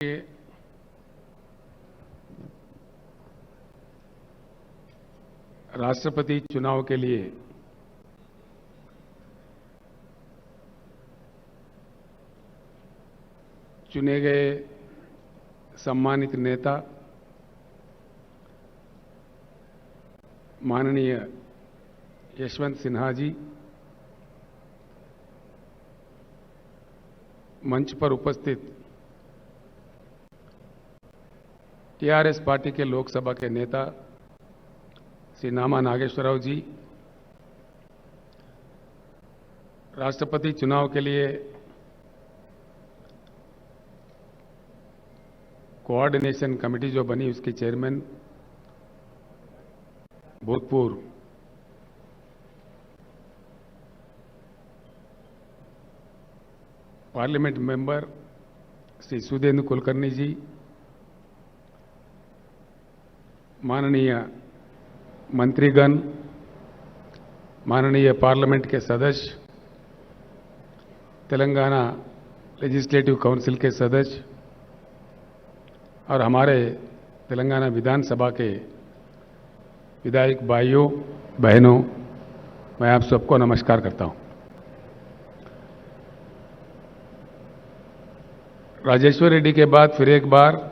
के राष्ट्रपति चुनाव के लिए चुने गए सम्मानित नेता माननीय यशवंत सिन्हा जी, मंच पर उपस्थित टीआरएस पार्टी के लोकसभा के नेता श्री नामा नागेश्वरराव जी, राष्ट्रपति चुनाव के लिए कोऑर्डिनेशन कमेटी जो बनी उसकी चेयरमैन भूतपूर्व पार्लियामेंट मेंबर श्री सुधींद्र कुलकर्णी जी, माननीय मंत्रीगण, माननीय पार्लियामेंट के सदस्य, तेलंगाना लेजिस्लेटिव काउंसिल के सदस्य और हमारे तेलंगाना विधानसभा के विधायक भाइयों बहनों, मैं आप सबको नमस्कार करता हूं। राजेश्वर रेड्डी के बाद फिर एक बार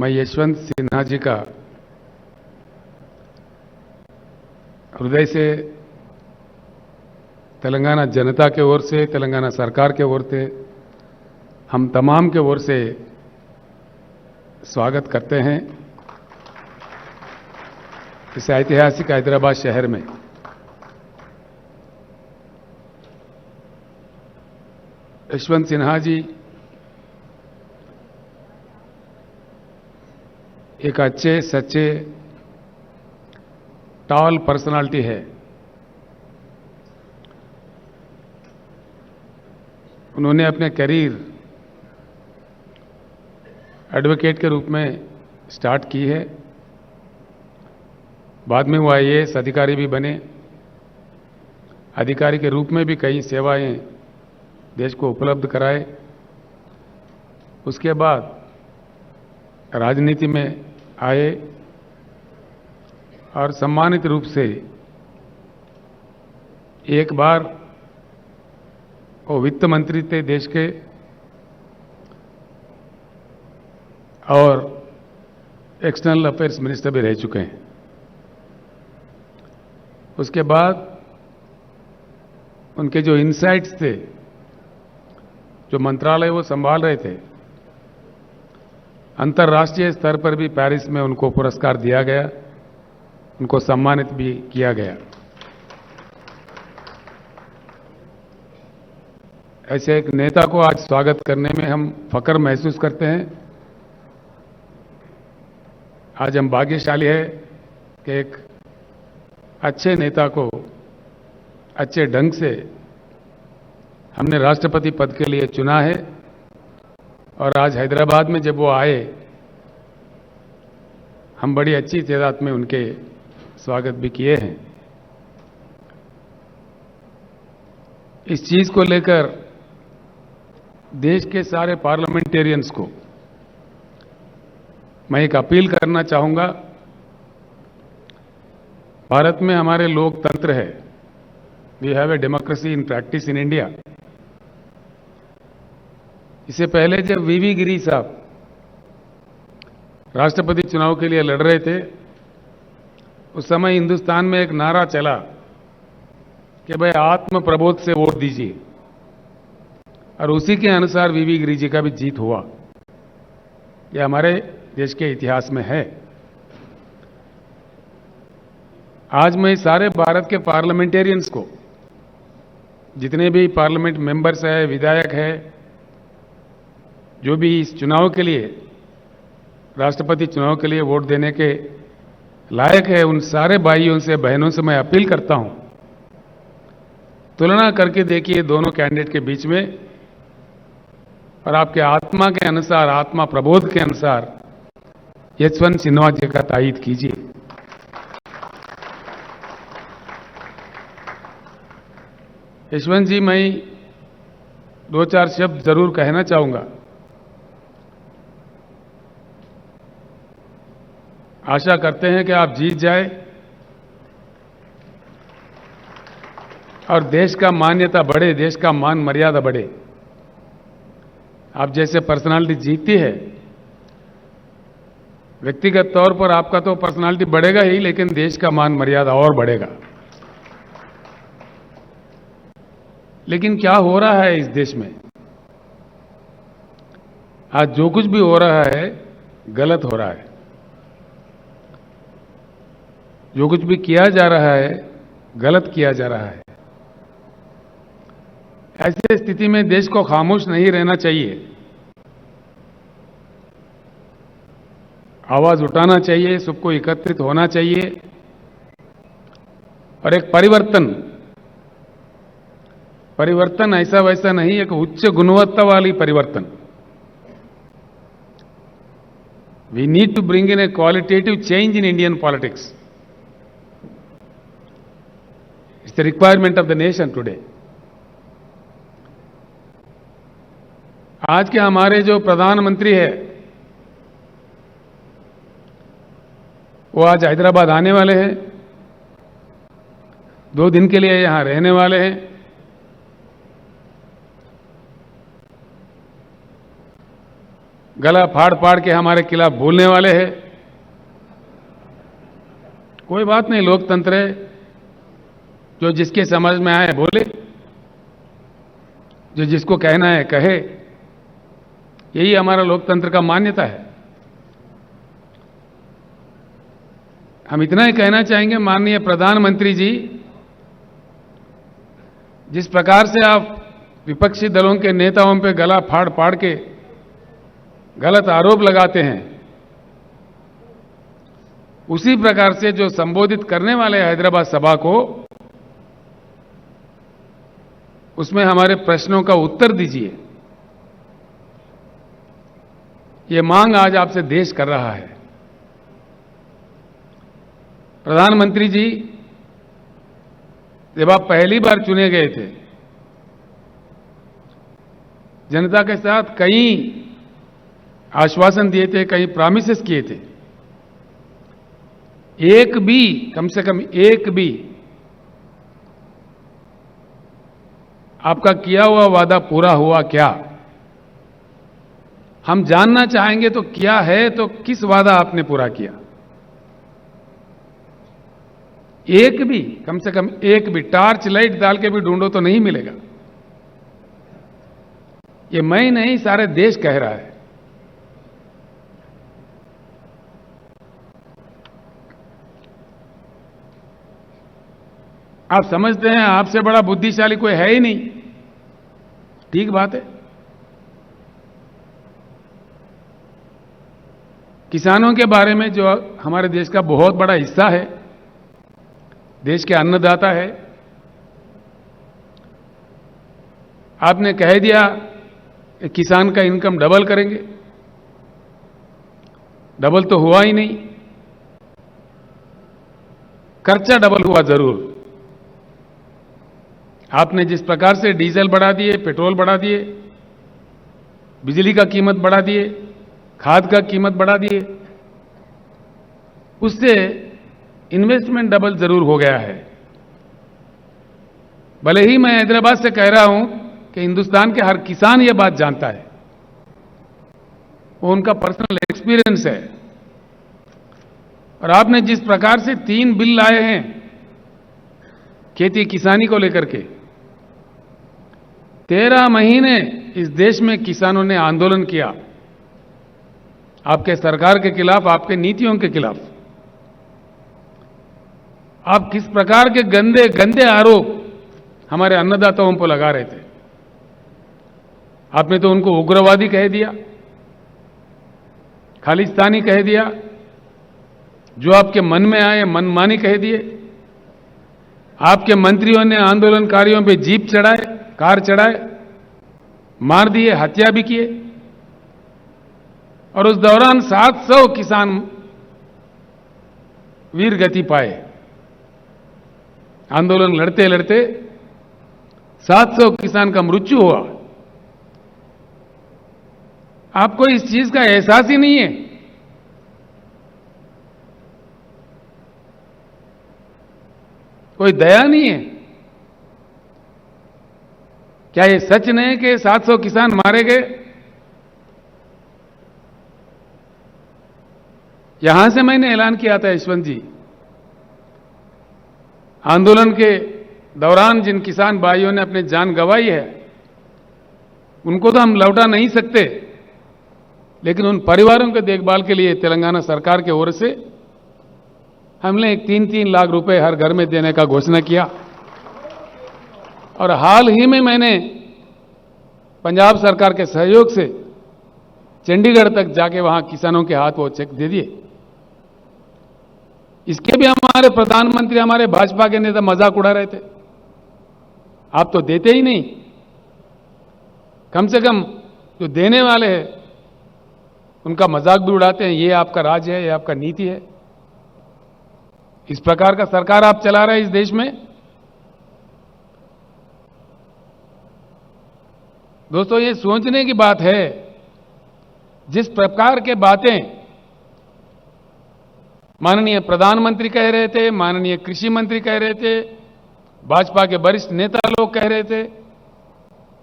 मैं यशवंत सिन्हा जी का हृदय से तेलंगाना जनता के ओर से, तेलंगाना सरकार के ओर से, हम तमाम के ओर से स्वागत करते हैं इस ऐतिहासिक हैदराबाद शहर में। यशवंत सिन्हा जी एक अच्छे सच्चे टॉल पर्सनालिटी है। उन्होंने अपने करियर एडवोकेट के रूप में स्टार्ट की है, बाद में वो आईएएस अधिकारी भी बने। अधिकारी के रूप में भी कई सेवाएं देश को उपलब्ध कराए। उसके बाद राजनीति में आए और सम्मानित रूप से एक बार वो वित्त मंत्री थे देश के और एक्सटर्नल अफेयर्स मिनिस्टर भी रह चुके हैं। उसके बाद उनके जो इनसाइट्स थे, जो मंत्रालय वो संभाल रहे थे, अंतर्राष्ट्रीय स्तर पर भी पेरिस में उनको पुरस्कार दिया गया, उनको सम्मानित भी किया गया। ऐसे एक नेता को आज स्वागत करने में हम फख्र महसूस करते हैं। आज हम भाग्यशाली है कि एक अच्छे नेता को अच्छे ढंग से हमने राष्ट्रपति पद के लिए चुना है और आज हैदराबाद में जब वो आए, हम बड़ी अच्छी तादाद में उनके स्वागत भी किए हैं। इस चीज को लेकर देश के सारे पार्लियामेंटेरियंस को मैं एक अपील करना चाहूंगा। भारत में हमारे लोकतंत्र है, we have a democracy in practice in India. इससे पहले जब वीवी गिरी साहब राष्ट्रपति चुनाव के लिए लड़ रहे थे, उस समय हिंदुस्तान में एक नारा चला कि भाई आत्म प्रबोध से वोट दीजिए, और उसी के अनुसार वीवी गिरी जी का भी जीत हुआ। यह हमारे देश के इतिहास में है। आज मैं सारे भारत के पार्लियामेंटेरियंस को, जितने भी पार्लियामेंट मेंबर्स हैं, विधायक हैं, जो भी इस चुनाव के लिए, राष्ट्रपति चुनाव के लिए वोट देने के लायक है, उन सारे भाइयों से बहनों से मैं अपील करता हूं, तुलना करके देखिए दोनों कैंडिडेट के बीच में और आपके आत्मा के अनुसार, आत्मा प्रबोध के अनुसार यशवंत सिन्हा जी का तायीद कीजिए। यशवंत जी, मैं दो चार शब्द जरूर कहना चाहूंगा। आशा करते हैं कि आप जीत जाए और देश का मान्यता बढ़े, देश का मान मर्यादा बढ़े। आप जैसे पर्सनालिटी जीतती है, व्यक्तिगत तौर पर आपका तो पर्सनालिटी बढ़ेगा ही, लेकिन देश का मान मर्यादा और बढ़ेगा। लेकिन क्या हो रहा है इस देश में? आज जो कुछ भी हो रहा है गलत हो रहा है। जो कुछ भी किया जा रहा है गलत किया जा रहा है। ऐसी स्थिति में देश को खामोश नहीं रहना चाहिए, आवाज उठाना चाहिए, सबको एकत्रित होना चाहिए और एक परिवर्तन ऐसा वैसा नहीं, एक उच्च गुणवत्ता वाली परिवर्तन। We need to bring in a qualitative change in Indian politics. It's the requirement of the nation today. आज के हमारे जो प्रधानमंत्री है वो आज हैदराबाद आने वाले हैं, 2 दिन के लिए यहां रहने वाले हैं। गला फाड़ फाड़ के हमारे खिलाफ बोलने वाले हैं। कोई बात नहीं, लोकतंत्र है, जो जिसके समझ में आए बोले, जो जिसको कहना है कहे। यही हमारा लोकतंत्र का मान्यता है। हम इतना ही कहना चाहेंगे, माननीय प्रधानमंत्री जी, जिस प्रकार से आप विपक्षी दलों के नेताओं पे गला फाड़ फाड़ के गलत आरोप लगाते हैं, उसी प्रकार से जो संबोधित करने वाले हैदराबाद सभा को, उसमें हमारे प्रश्नों का उत्तर दीजिए। ये मांग आज आपसे देश कर रहा है। प्रधानमंत्री जी, जब आप पहली बार चुने गए थे, जनता के साथ कई आश्वासन दिए थे, कई प्रॉमिसेस किए थे। एक भी, कम से कम एक भी आपका किया हुआ वादा पूरा हुआ क्या? हम जानना चाहेंगे तो क्या है, तो किस वादा आपने पूरा किया? एक भी, कम से कम एक भी टार्च लाइट डाल के भी ढूंढो तो नहीं मिलेगा। ये मैं नहीं, सारे देश कह रहा है। आप समझते हैं आपसे बड़ा बुद्धिशाली कोई है ही नहीं। ठीक बात है। किसानों के बारे में, जो हमारे देश का बहुत बड़ा हिस्सा है, देश के अन्नदाता है, आपने कह दिया कि किसान का इनकम डबल करेंगे। डबल तो हुआ ही नहीं, खर्चा डबल हुआ जरूर। आपने जिस प्रकार से डीजल बढ़ा दिए, पेट्रोल बढ़ा दिए, बिजली का कीमत बढ़ा दिए, खाद का कीमत बढ़ा दिए, उससे इन्वेस्टमेंट डबल जरूर हो गया है। भले ही मैं हैदराबाद से कह रहा हूं कि हिंदुस्तान के हर किसान यह बात जानता है, वो उनका पर्सनल एक्सपीरियंस है। और आपने जिस प्रकार से 3 बिल लाए हैं खेती किसानी को लेकर के, 13 महीने इस देश में किसानों ने आंदोलन किया आपके सरकार के खिलाफ, आपके नीतियों के खिलाफ। आप किस प्रकार के गंदे गंदे आरोप हमारे अन्नदाताओं पर लगा रहे थे। आपने तो उनको उग्रवादी कह दिया, खालिस्तानी कह दिया, जो आपके मन में आए मनमानी कह दिए। आपके मंत्रियों ने आंदोलनकारियों पे जीप चढ़ाए, कार चढ़ाए, मार दिए, हत्या भी किए। और उस दौरान 700 किसान वीर गति पाए। आंदोलन लड़ते लड़ते 700 किसान का मृत्यु हुआ। आपको इस चीज का एहसास ही नहीं है। कोई दया नहीं है? क्या ये सच नहीं कि 700 किसान मारे गए? यहां से मैंने ऐलान किया था, यशवंत जी, आंदोलन के दौरान जिन किसान भाइयों ने अपनी जान गंवाई है, उनको तो हम लौटा नहीं सकते, लेकिन उन परिवारों के देखभाल के लिए तेलंगाना सरकार की ओर से हमने 3-3 लाख रुपए हर घर में देने का घोषणा किया। और हाल ही में मैंने पंजाब सरकार के सहयोग से चंडीगढ़ तक जाके वहां किसानों के हाथ वो चेक दे दिए। इसके भी हमारे प्रधानमंत्री, हमारे भाजपा के नेता मजाक उड़ा रहे थे, आप तो देते ही नहीं। कम से कम जो देने वाले हैं उनका मजाक भी उड़ाते हैं, ये आपका राज है, ये आपका नीति है। इस प्रकार का सरकार आप चला रहे हैं इस देश में। दोस्तों, ये सोचने की बात है, जिस प्रकार के बातें माननीय प्रधानमंत्री कह रहे थे, माननीय कृषि मंत्री कह रहे थे, भाजपा के वरिष्ठ नेता लोग कह रहे थे,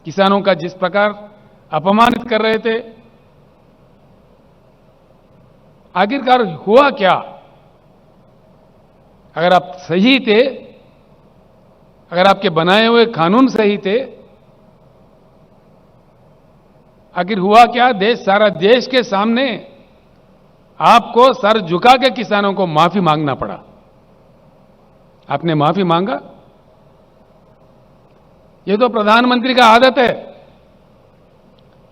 किसानों का जिस प्रकार अपमानित कर रहे थे, आखिरकार हुआ क्या? अगर आप सही थे, अगर आपके बनाए हुए कानून सही थे, आखिर हुआ क्या? सारा देश के सामने आपको सर झुका के किसानों को माफी मांगना पड़ा। आपने माफी मांगा? ये तो प्रधानमंत्री का आदत है।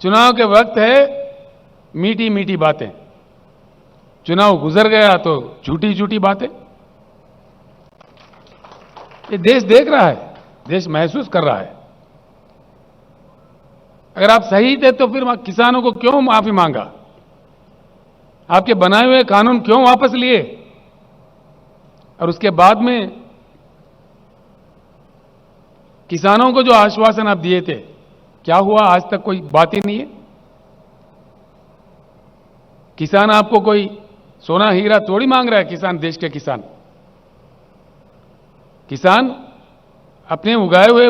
चुनाव के वक्त है मीठी मीठी बातें, चुनाव गुजर गया तो झूठी झूठी बातें। ये देश देख रहा है, देश महसूस कर रहा है। अगर आप सही थे तो फिर किसानों को क्यों माफी मांगा? आपके बनाए हुए कानून क्यों वापस लिए? और उसके बाद में किसानों को जो आश्वासन आप दिए थे, क्या हुआ? आज तक कोई बात ही नहीं है। किसान आपको कोई सोना हीरा थोड़ी मांग रहा है। किसान, देश के किसान, किसान अपने उगाए हुए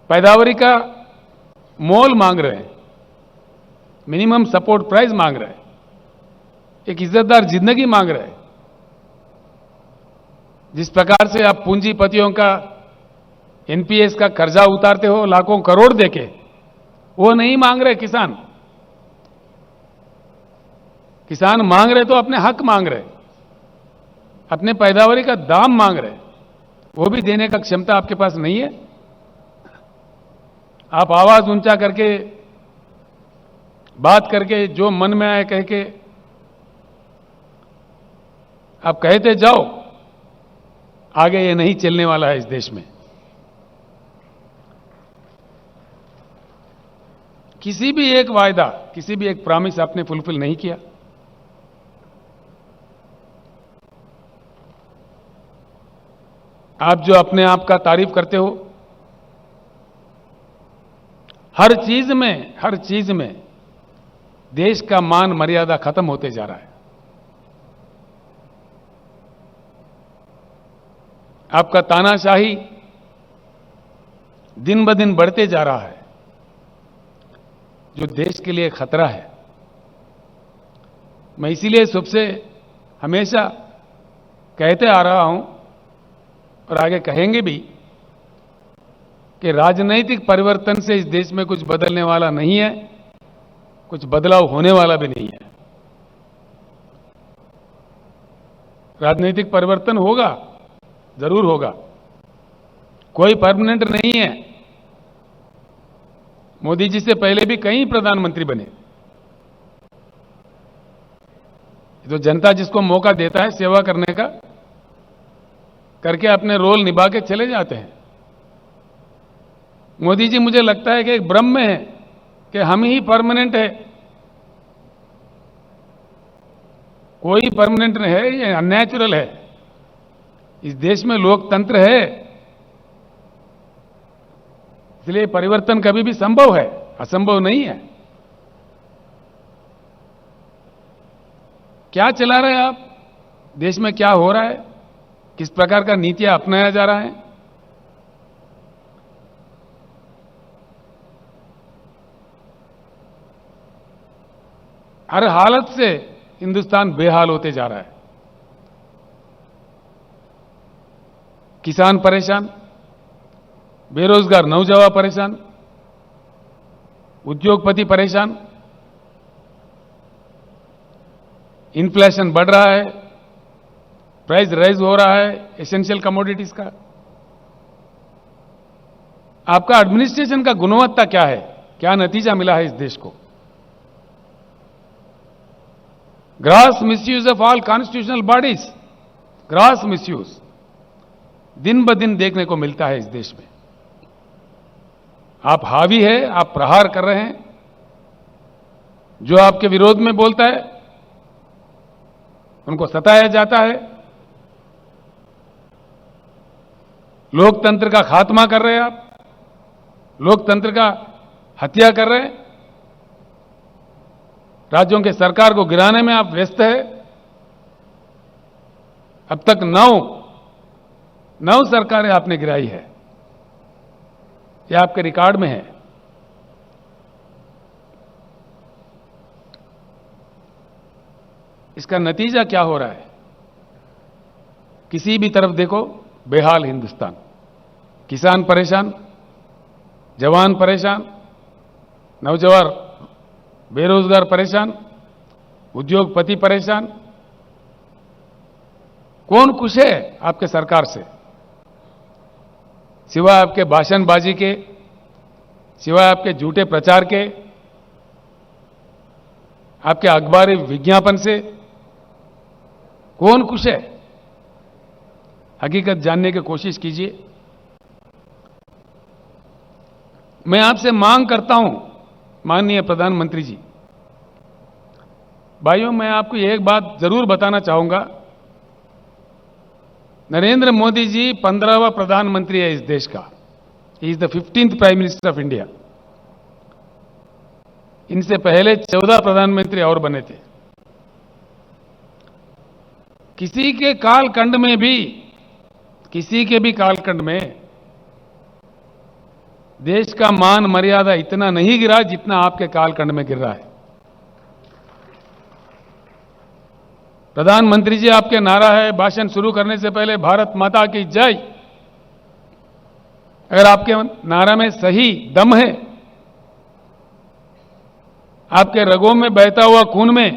पैदावारी का मोल मांग रहे हैं, मिनिमम सपोर्ट प्राइस मांग रहे हैं, एक इज्जतदार जिंदगी मांग रहे हैं। जिस प्रकार से आप पूंजीपतियों का एनपीएस का कर्जा उतारते हो लाखों करोड़ देके, वो नहीं मांग रहे किसान। किसान मांग रहे तो अपने हक मांग रहे, अपने पैदावारी का दाम मांग रहे, वो भी देने का क्षमता आपके पास नहीं है। आप आवाज ऊंचा करके, बात करके, जो मन में आए कह के आप कहते जाओ, आगे ये नहीं चलने वाला है इस देश में। किसी भी एक वायदा, किसी भी एक प्रॉमिस आपने फुलफिल नहीं किया। आप जो अपने आप का तारीफ करते हो, हर चीज में देश का मान मर्यादा खत्म होते जा रहा है। आपका तानाशाही दिन ब दिन बढ़ते जा रहा है, जो देश के लिए खतरा है। मैं इसीलिए सबसे हमेशा कहते आ रहा हूं और आगे कहेंगे भी कि राजनीतिक परिवर्तन से इस देश में कुछ बदलने वाला नहीं है, कुछ बदलाव होने वाला भी नहीं है। राजनीतिक परिवर्तन होगा, जरूर होगा, कोई परमानेंट नहीं है। मोदी जी से पहले भी कई प्रधानमंत्री बने। तो जनता जिसको मौका देता है सेवा करने का, करके अपने रोल निभा के चले जाते हैं। मोदी जी, मुझे लगता है कि एक भ्रम में है कि हम ही परमानेंट है। कोई परमानेंट नहीं है, ये अननेचुरल है। इस देश में लोकतंत्र है, इसलिए परिवर्तन कभी भी संभव है, असंभव नहीं है। क्या चला रहे हैं आप? देश में क्या हो रहा है? किस प्रकार का नीतियां अपनाया जा रहा है। हर हालत से हिंदुस्तान बेहाल होते जा रहा है। किसान परेशान, बेरोजगार नौजवान परेशान, उद्योगपति परेशान, इन्फ्लेशन बढ़ रहा है, प्राइस राइज हो रहा है एसेंशियल कमोडिटीज का। आपका एडमिनिस्ट्रेशन का गुणवत्ता क्या है, क्या नतीजा मिला है इस देश को। Gross misuse of all constitutional bodies, gross misuse दिन ब दिन देखने को मिलता है इस देश में। आप हावी है, आप प्रहार कर रहे हैं। जो आपके विरोध में बोलता है उनको सताया जाता है। लोकतंत्र का खात्मा कर रहे हैं आप, लोकतंत्र का हत्या कर रहे हैं। राज्यों के सरकार को गिराने में आप व्यस्त है। अब तक नौ सरकारें आपने गिराई है, यह आपके रिकॉर्ड में है। इसका नतीजा क्या हो रहा है। किसी भी तरफ देखो बेहाल हिंदुस्तान, किसान परेशान, जवान परेशान, नौजवान बेरोजगार परेशान, उद्योगपति परेशान। कौन खुश है आपके सरकार से, सिवाय आपके भाषणबाजी के, सिवाय आपके झूठे प्रचार के, आपके अखबारी विज्ञापन से कौन खुश है। हकीकत जानने की कोशिश कीजिए। मैं आपसे मांग करता हूं माननीय प्रधानमंत्री जी, भाइयों मैं आपको एक बात जरूर बताना चाहूंगा। नरेंद्र मोदी जी 15वां प्रधानमंत्री है इस देश का। He is the 15th prime minister of India. इनसे पहले 14 प्रधानमंत्री और बने थे। किसी के कालखंड में भी, किसी के भी कालखंड में देश का मान मर्यादा इतना नहीं गिरा जितना आपके कालखंड में गिर रहा है। प्रधानमंत्री जी आपके नारा है भाषण शुरू करने से पहले भारत माता की जय। अगर आपके नारा में सही दम है, आपके रगों में बहता हुआ खून में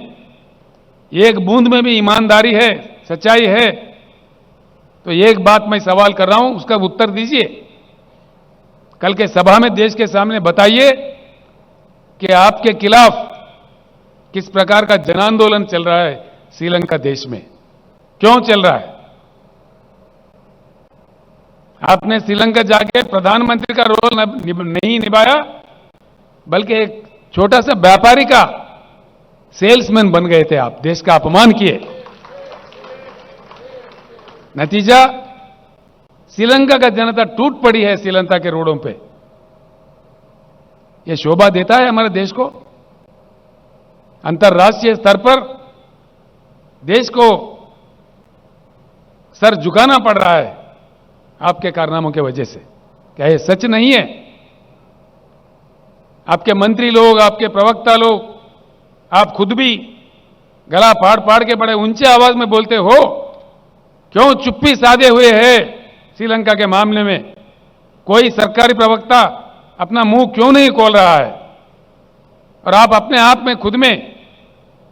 एक बूंद में भी ईमानदारी है, सच्चाई है, तो एक बात मैं सवाल कर रहा हूं, उसका उत्तर दीजिए। कल के सभा में देश के सामने बताइए कि आपके खिलाफ किस प्रकार का जन आंदोलन चल रहा है श्रीलंका देश में, क्यों चल रहा है। आपने श्रीलंका जाके प्रधानमंत्री का रोल नहीं निभाया, बल्कि एक छोटा सा व्यापारी का सेल्समैन बन गए थे आप, देश का अपमान किए। नतीजा श्रीलंका का जनता टूट पड़ी है श्रीलंका के रोडों पे। यह शोभा देता है हमारे देश को। अंतर्राष्ट्रीय स्तर पर देश को सर झुकाना पड़ रहा है आपके कारनामों के वजह से। क्या यह सच नहीं है। आपके मंत्री लोग, आपके प्रवक्ता लोग, आप खुद भी गला फाड़ फाड़ के बड़े ऊंचे आवाज में बोलते हो, क्यों चुप्पी साधे हुए है श्रीलंका के मामले में। कोई सरकारी प्रवक्ता अपना मुंह क्यों नहीं खोल रहा है, और आप अपने आप में खुद में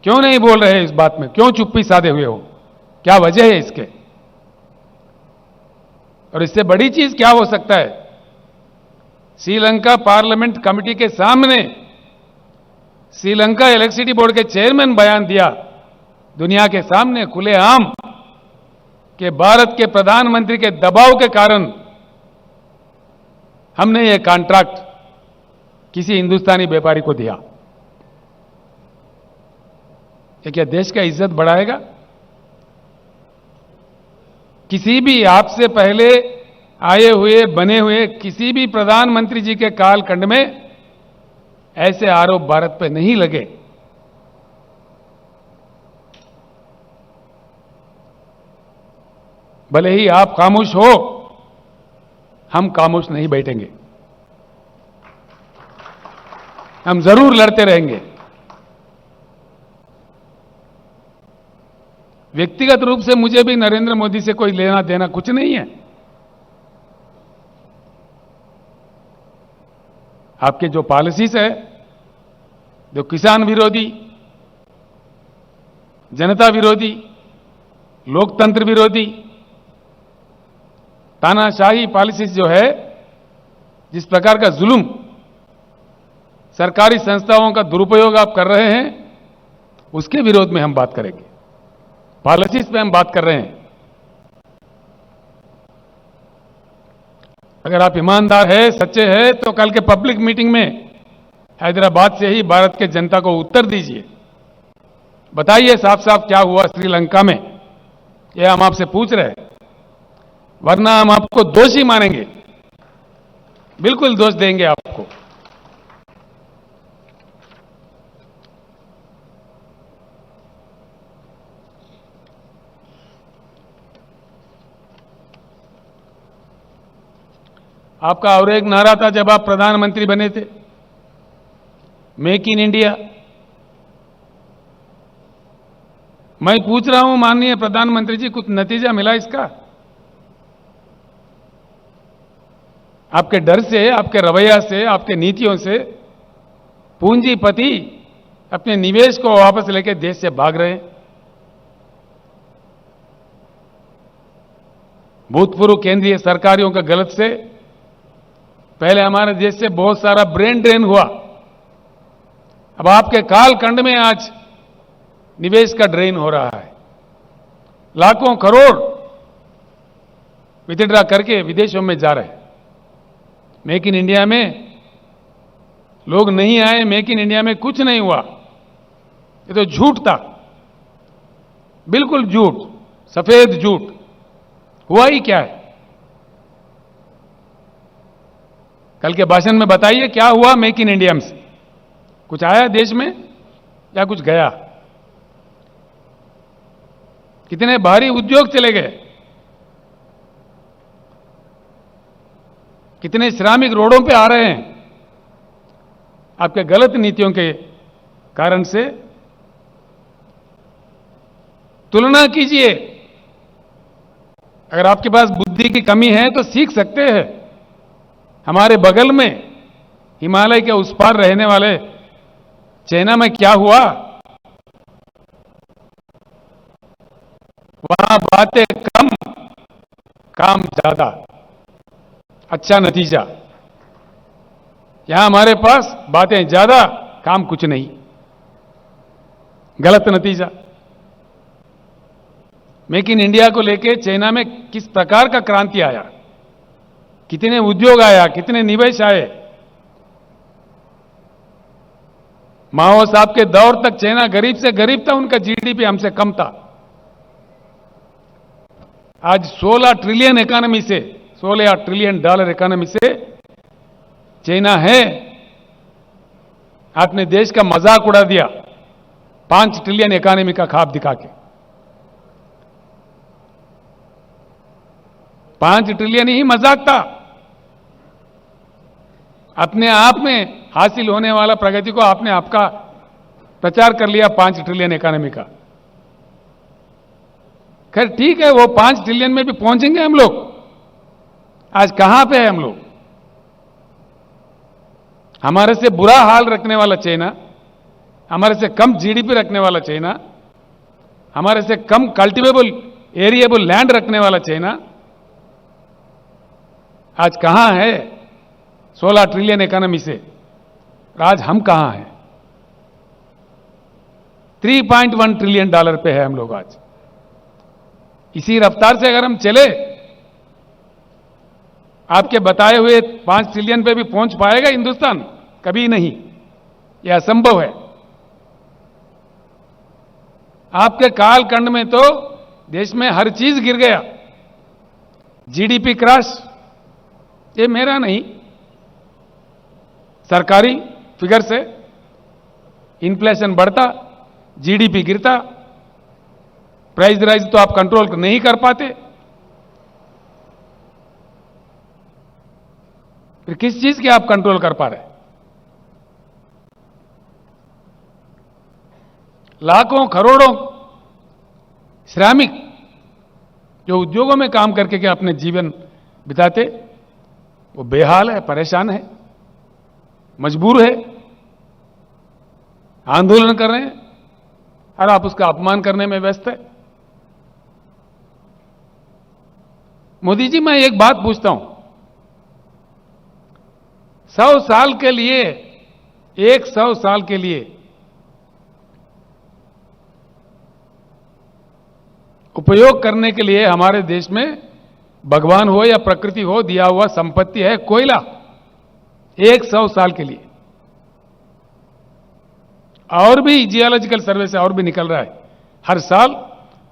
क्यों नहीं बोल रहे इस बात में, क्यों चुप्पी साधे हुए हो, क्या वजह है इसके। और इससे बड़ी चीज क्या हो सकता है। श्रीलंका पार्लियामेंट कमेटी के सामने श्रीलंका इलेक्ट्रिसिटी बोर्ड के चेयरमैन बयान दिया दुनिया के सामने खुलेआम कि भारत के प्रधानमंत्री के दबाव के कारण हमने ये कॉन्ट्रैक्ट किसी हिंदुस्तानी व्यापारी को दिया। ये क्या देश का इज्जत बढ़ाएगा। किसी भी आपसे पहले आए हुए बने हुए किसी भी प्रधानमंत्री जी के कालखंड में ऐसे आरोप भारत पर नहीं लगे। भले ही आप खामोश हो, हम खामोश नहीं बैठेंगे। हम जरूर लड़ते रहेंगे। व्यक्तिगत रूप से मुझे भी नरेंद्र मोदी से कोई लेना देना कुछ नहीं है। आपके जो पॉलिसीज है, जो किसान विरोधी, जनता विरोधी, लोकतंत्र विरोधी, तानाशाही पॉलिसीज जो है, जिस प्रकार का जुल्म, सरकारी संस्थाओं का दुरुपयोग आप कर रहे हैं, उसके विरोध में हम बात करेंगे। पॉलिसीज पे हम बात कर रहे हैं। अगर आप ईमानदार है, सच्चे हैं, तो कल के पब्लिक मीटिंग में हैदराबाद से ही भारत के जनता को उत्तर दीजिए। बताइए साफ साफ क्या हुआ श्रीलंका में, यह हम आपसे पूछ रहे हैं। वरना हम आपको दोषी मानेंगे, बिल्कुल दोष देंगे आपको। आपका और एक नारा था जब आप प्रधानमंत्री बने थे, मेक इन इंडिया। मैं पूछ रहा हूं माननीय प्रधानमंत्री जी, कुछ नतीजा मिला इसका? आपके डर से, आपके रवैया से, आपके नीतियों से पूंजीपति अपने निवेश को वापस लेकर देश से भाग रहे हैं। भूतपूर्व केंद्रीय सरकारों के गलत से पहले हमारे देश से बहुत सारा ब्रेन ड्रेन हुआ। अब आपके कालखंड में आज निवेश का ड्रेन हो रहा है। लाखों करोड़ विथड्रा करके विदेशों में जा रहे हैं। मेक इन इंडिया में लोग नहीं आए, मेक इन इंडिया में कुछ नहीं हुआ। ये तो झूठ था, बिल्कुल झूठ, सफेद झूठ। हुआ ही क्या है? कल के भाषण में बताइए क्या हुआ मेक इन इंडिया से? कुछ आया देश में या कुछ गया? कितने भारी उद्योग चले गए, कितने श्रमिक रोडों पे आ रहे हैं आपके गलत नीतियों के कारण से। तुलना कीजिए। अगर आपके पास बुद्धि की कमी है तो सीख सकते हैं। हमारे बगल में हिमालय के उस पार रहने वाले चाइना में क्या हुआ? वहां बातें कम, काम ज्यादा, अच्छा नतीजा। यहां हमारे पास बातें ज्यादा, काम कुछ नहीं, गलत नतीजा। मेक इन इंडिया को लेकर चाइना में किस प्रकार का क्रांति आया, कितने उद्योग आया, कितने निवेश आए। माओ साहब के दौर तक चाइना गरीब से गरीब था, उनका जीडीपी हमसे कम था। आज 16 ट्रिलियन इकोनॉमी से, $16 ट्रिलियन इकोनॉमी से चाइना है। आपने देश का मजाक उड़ा दिया 5 ट्रिलियन इकोनॉमी का ख्वाब दिखा के। 5 ट्रिलियन ही मजाक था। अपने आप में हासिल होने वाला प्रगति को आपने आपका प्रचार कर लिया 5 ट्रिलियन इकोनॉमी का। खैर ठीक है, वो 5 ट्रिलियन में भी पहुंचेंगे हम लोग। आज कहां पे है हम लोग? हमारे से बुरा हाल रखने वाला चाइना, हमारे से कम जीडीपी रखने वाला चाइना, हमारे से कम कल्टिवेबल एरिएबल लैंड रखने वाला चाइना आज कहां है 16 ट्रिलियन इकोनॉमी से? आज हम कहां हैं? $3.1 ट्रिलियन पे है हम लोग आज। इसी रफ्तार से अगर हम चले, आपके बताए हुए 5 ट्रिलियन पे भी पहुंच पाएगा हिंदुस्तान? कभी नहीं, यह असंभव है। आपके कालखंड में तो देश में हर चीज गिर गया। जीडीपी क्रैश, ये मेरा नहीं, सरकारी फिगर से इन्फ्लेशन बढ़ता, जीडीपी गिरता, प्राइस राइज तो आप कंट्रोल नहीं कर पाते। फिर किस चीज की आप कंट्रोल कर पा रहे? लाखों करोड़ों श्रमिक जो उद्योगों में काम करके के अपने जीवन बिताते, वो बेहाल है, परेशान है, मजबूर है, आंदोलन कर रहे हैं, और आप उसका अपमान करने में व्यस्त है। मोदी जी, मैं एक बात पूछता हूं, 100 साल के लिए, 100 साल के लिए उपयोग करने के लिए हमारे देश में भगवान हो या प्रकृति हो दिया हुआ संपत्ति है कोयला, 100 साल के लिए। और भी जियोलॉजिकल सर्वे से और भी निकल रहा है, हर साल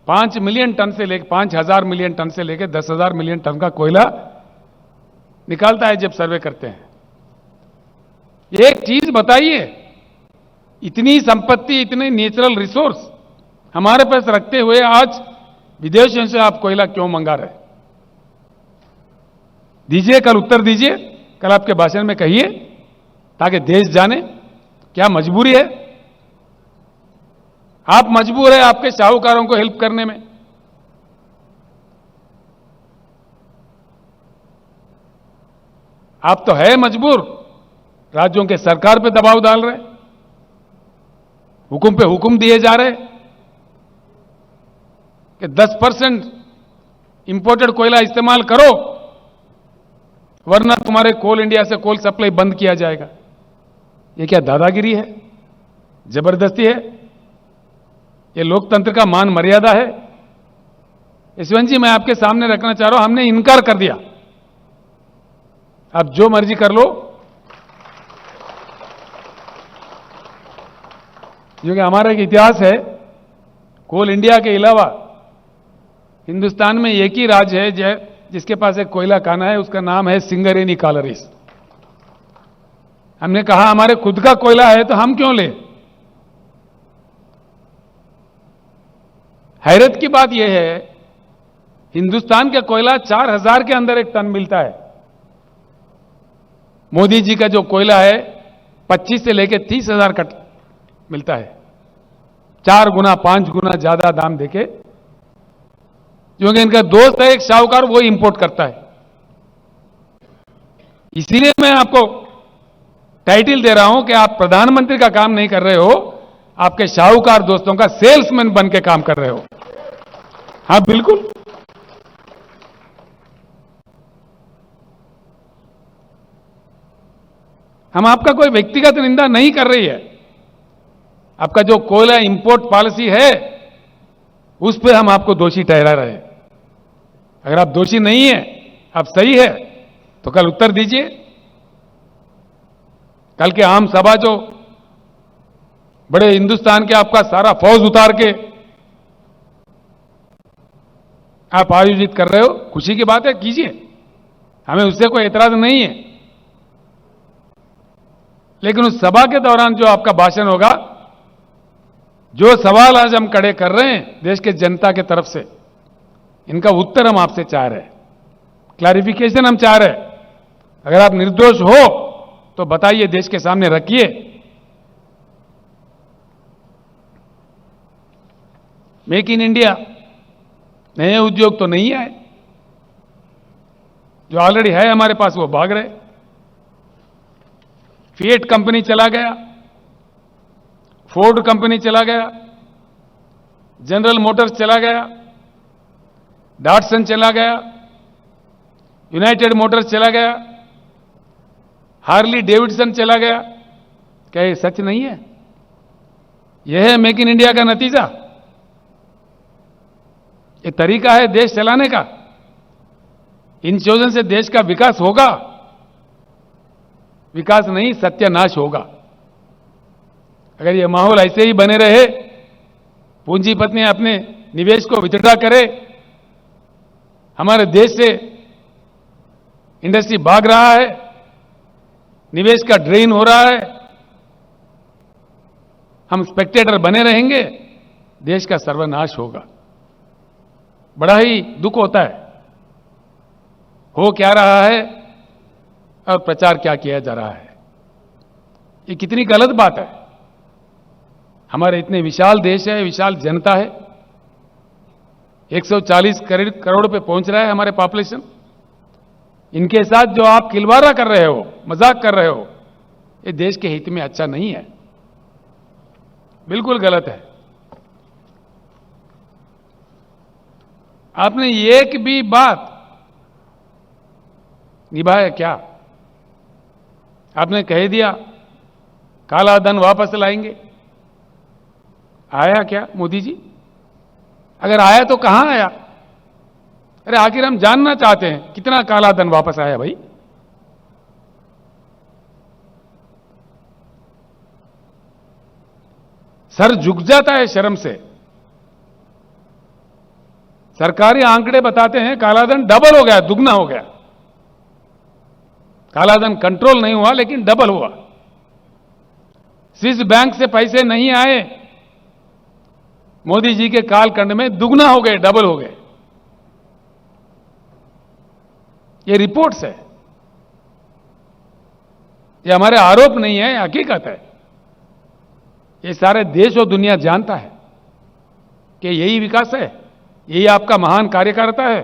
5 मिलियन टन से लेकर 5,000 मिलियन टन से लेकर 10,000 मिलियन टन का कोयला निकालता है जब सर्वे करते हैं। एक चीज बताइए, इतनी संपत्ति, इतने नेचुरल रिसोर्स हमारे पास रखते हुए आज विदेशों से आप कोयला क्यों मंगा रहे? दीजिए, कल उत्तर दीजिए, कल आपके भाषण में कहिए, ताकि देश जाने क्या मजबूरी है। आप मजबूर है आपके साहूकारों को हेल्प करने में। आप तो है मजबूर, राज्यों के सरकार पे दबाव डाल रहे, हुकुम पे हुकुम दिए जा रहे कि 10% इंपोर्टेड कोयला इस्तेमाल करो, वरना तुम्हारे कोल इंडिया से कोल सप्लाई बंद किया जाएगा। ये क्या दादागिरी है? जबरदस्ती है? ये लोकतंत्र का मान मर्यादा है? यशवंत जी, मैं आपके सामने रखना चाह रहा हूं, हमने इनकार कर दिया, आप जो मर्जी कर लो, क्योंकि हमारा एक इतिहास है, कोल इंडिया के अलावा हिंदुस्तान में एक ही राज्य है जिसके पास एक कोयला खाना है, उसका नाम है सिंगरेनी कालरीज। हमने कहा हमारे खुद का कोयला है तो हम क्यों ले? हैरत की बात यह है, हिंदुस्तान का कोयला 4,000 के अंदर एक टन मिलता है। मोदी जी का जो कोयला है 25 से लेकर 30,000 का मिलता है, 4 गुना 5 गुना ज्यादा दाम देके, क्योंकि इनका दोस्त है एक साहूकार, वो इंपोर्ट करता है। इसीलिए मैं आपको टाइटल दे रहा हूं कि आप प्रधानमंत्री का काम नहीं कर रहे हो, आपके साहूकार दोस्तों का सेल्समैन बन के काम कर रहे हो। हां, बिल्कुल। हम आपका कोई व्यक्तिगत निंदा नहीं कर रही है, आपका जो कोयला इंपोर्ट पॉलिसी है उस पर हम आपको दोषी ठहरा रहे हैं। अगर आप दोषी नहीं है, आप सही है, तो कल उत्तर दीजिए। कल के आम सभा जो बड़े हिंदुस्तान के आपका सारा फौज उतार के आप आयोजित कर रहे हो, खुशी की बात है, कीजिए, हमें उससे कोई एतराज नहीं है। लेकिन उस सभा के दौरान जो आपका भाषण होगा, जो सवाल आज हम खड़े कर रहे हैं देश के जनता के तरफ से, इनका उत्तर हम आपसे चाह रहे हैं, क्लैरिफिकेशन हम चाह रहे हैं। अगर आप निर्दोष हो तो बताइए, देश के सामने रखिए। मेक इन इंडिया, नए उद्योग तो नहीं आए, जो ऑलरेडी है हमारे पास वो भाग रहे। फिएट कंपनी चला गया, फोर्ड कंपनी चला गया, जनरल मोटर्स चला गया, डॉटसन चला गया, यूनाइटेड मोटर्स चला गया, हार्ली डेविडसन चला गया। क्या ये सच नहीं है? यह है मेक इन इंडिया का नतीजा? ये तरीका है देश चलाने का? इन चीजों से देश का विकास होगा? विकास नहीं, सत्यानाश होगा। अगर ये माहौल ऐसे ही बने रहे, पूंजीपति अपने निवेश को विथड्रॉ करे, हमारे देश से इंडस्ट्री भाग रहा है, निवेश का ड्रेन हो रहा है, हम स्पेक्टेटर बने रहेंगे, देश का सर्वनाश होगा। बड़ा ही दुख होता है। हो क्या रहा है, और प्रचार क्या किया जा रहा है। ये कितनी गलत बात है। हमारे इतने विशाल देश है, विशाल जनता है, 140 करोड़ पे पहुंच रहा है हमारे पॉपुलेशन। इनके साथ जो आप खिलवाड़ा कर रहे हो, मजाक कर रहे हो, ये देश के हित में अच्छा नहीं है, बिल्कुल गलत है। आपने एक भी बात निभाया क्या? आपने कह दिया काला धन वापस लाएंगे, आया क्या मोदी जी? अगर आया तो कहां आया? अरे आखिर हम जानना चाहते हैं कितना काला धन वापस आया भाई। सर झुक जाता है शर्म से। सरकारी आंकड़े बताते हैं कालाधन डबल हो गया, दुगना हो गया। कालाधन कंट्रोल नहीं हुआ लेकिन डबल हुआ। स्विस बैंक से पैसे नहीं आए, मोदी जी के कालखंड में दुगना हो गए, डबल हो गए। ये रिपोर्ट्स है, ये हमारे आरोप नहीं है, हकीकत है। ये सारे देश और दुनिया जानता है कि यही विकास है, यही आपका महान कार्यकारिता है।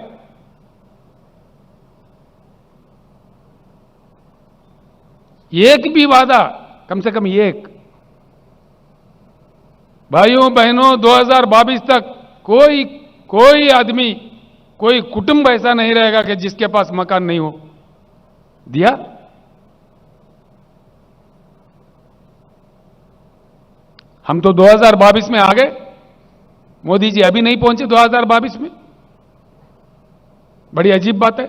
एक भी वादा, कम से कम एक, भाइयों बहनों 2022 तक कोई आदमी, कोई कुटुंब ऐसा नहीं रहेगा कि जिसके पास मकान नहीं हो। दिया? हम तो 2022 में आ गए, मोदी जी अभी नहीं पहुंचे 2022 में। बड़ी अजीब बात है।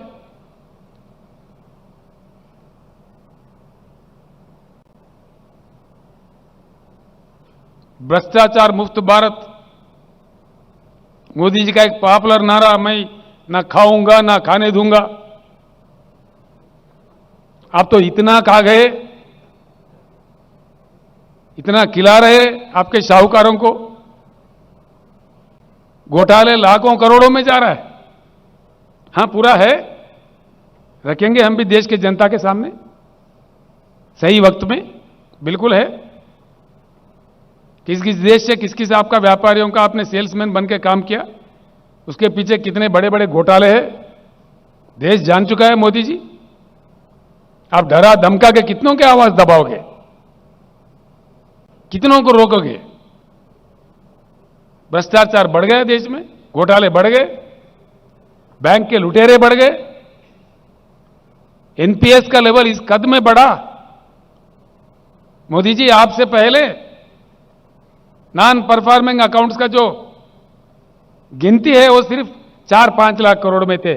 भ्रष्टाचार मुक्त भारत, मोदी जी का एक पॉपुलर नारा, मैं ना खाऊंगा ना खाने दूंगा। आप तो इतना खा गए, इतना खिला रहे आपके शाहूकारों को, घोटाले लाखों करोड़ों में जा रहा है। हां पूरा है, रखेंगे हम भी देश के जनता के सामने सही वक्त में, बिल्कुल है। किस किस देश से, किस किस आपका व्यापारियों का आपने सेल्समैन बन के काम किया, उसके पीछे कितने बड़े बड़े घोटाले हैं, देश जान चुका है मोदी जी। आप डरा धमका के कितनों की आवाज दबाओगे, कितनों को रोकोगे? भ्रष्टाचार बढ़ गया देश में, घोटाले बढ़ गए, बैंक के लुटेरे बढ़ गए, एनपीएस का लेवल इस कद में बढ़ा। मोदी जी आपसे पहले नॉन परफॉर्मिंग अकाउंट्स का जो गिनती है वो सिर्फ 4-5 लाख करोड़ में थे।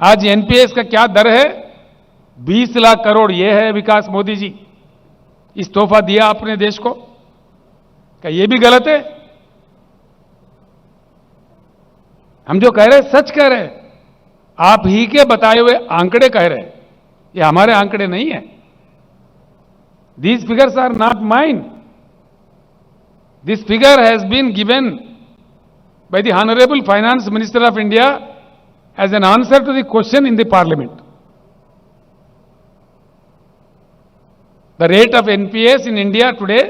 आज एनपीएस का क्या दर है? 20 लाख करोड़। ये है विकास मोदी जी। इस तोहफा दिया आपने देश को, क्या ये भी गलत है? हम जो कह रहे हैं सच कह रहे हैं, आप ही के बताए हुए आंकड़े कह रहे हैं, ये हमारे आंकड़े नहीं है। These figures are not mine. This figure has been given by the Honorable Finance Minister of India as an answer to the question in the Parliament. The rate of NPS in India today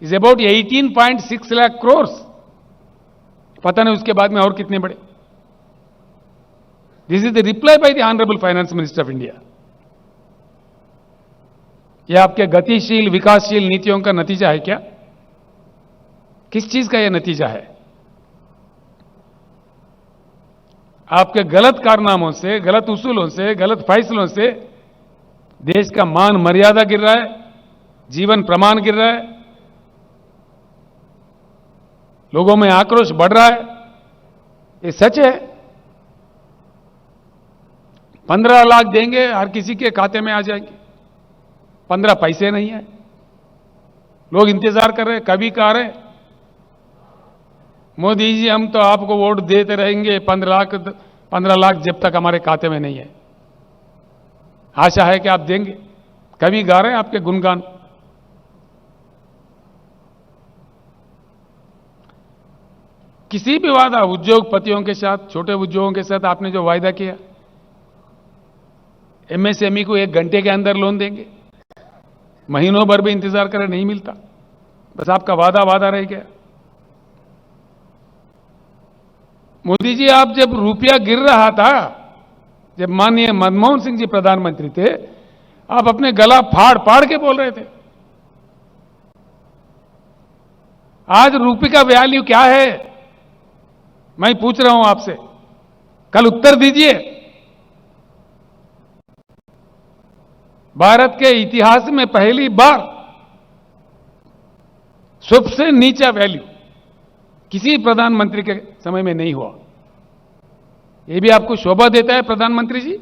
is about 18.6 lakh crores. पता नहीं उसके बाद में और कितने बड़े। This is the reply by the Honorable Finance Minister of India. यह आपके गतिशील विकासशील नीतियों का नतीजा है क्या? किस चीज का यह नतीजा है? आपके गलत कारनामों से, गलत उसूलों से, गलत फैसलों से देश का मान मर्यादा गिर रहा है, जीवन प्रमाण गिर रहा है, लोगों में आक्रोश बढ़ रहा है। ये सच है। 15 लाख देंगे, हर किसी के खाते में आ जाएंगे। 15 पैसे नहीं है। लोग इंतजार कर रहे हैं, कभी कह रहे मोदी जी हम तो आपको वोट देते रहेंगे 15 लाख जब तक हमारे खाते में नहीं है। आशा है कि आप देंगे। कभी गा रहे हैं आपके गुणगान। किसी भी वादा उद्योगपतियों के साथ, छोटे उद्योगों के साथ आपने जो वायदा किया, एमएसएमई को 1 घंटे के अंदर लोन देंगे, महीनों भर भी इंतजार करें नहीं मिलता, बस आपका वादा वादा रह गया। मोदी जी, आप जब रुपया गिर रहा था, जब माननीय मनमोहन सिंह जी प्रधानमंत्री थे, आप अपने गला फाड़ फाड़ के बोल रहे थे। आज रुपये का वैल्यू क्या है, मैं पूछ रहा हूं आपसे, कल उत्तर दीजिए। भारत के इतिहास में पहली बार सबसे नीचा वैल्यू किसी प्रधानमंत्री के समय में नहीं हुआ। यह भी आपको शोभा देता है प्रधानमंत्री जी?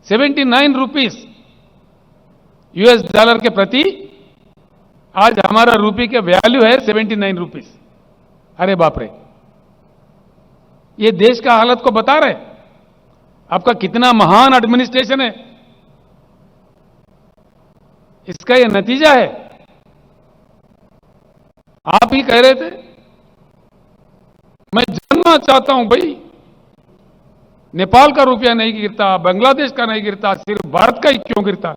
79 रुपीस यूएस डॉलर के प्रति आज हमारा रुपये का वैल्यू है 79 रुपीस। अरे बाप रे, ये देश का हालत को बता रहे आपका कितना महान एडमिनिस्ट्रेशन है। इसका यह नतीजा है। आप ही कह रहे थे, मैं जानना चाहता हूं भाई, नेपाल का रुपया नहीं गिरता, बांग्लादेश का नहीं गिरता, सिर्फ भारत का ही क्यों गिरता?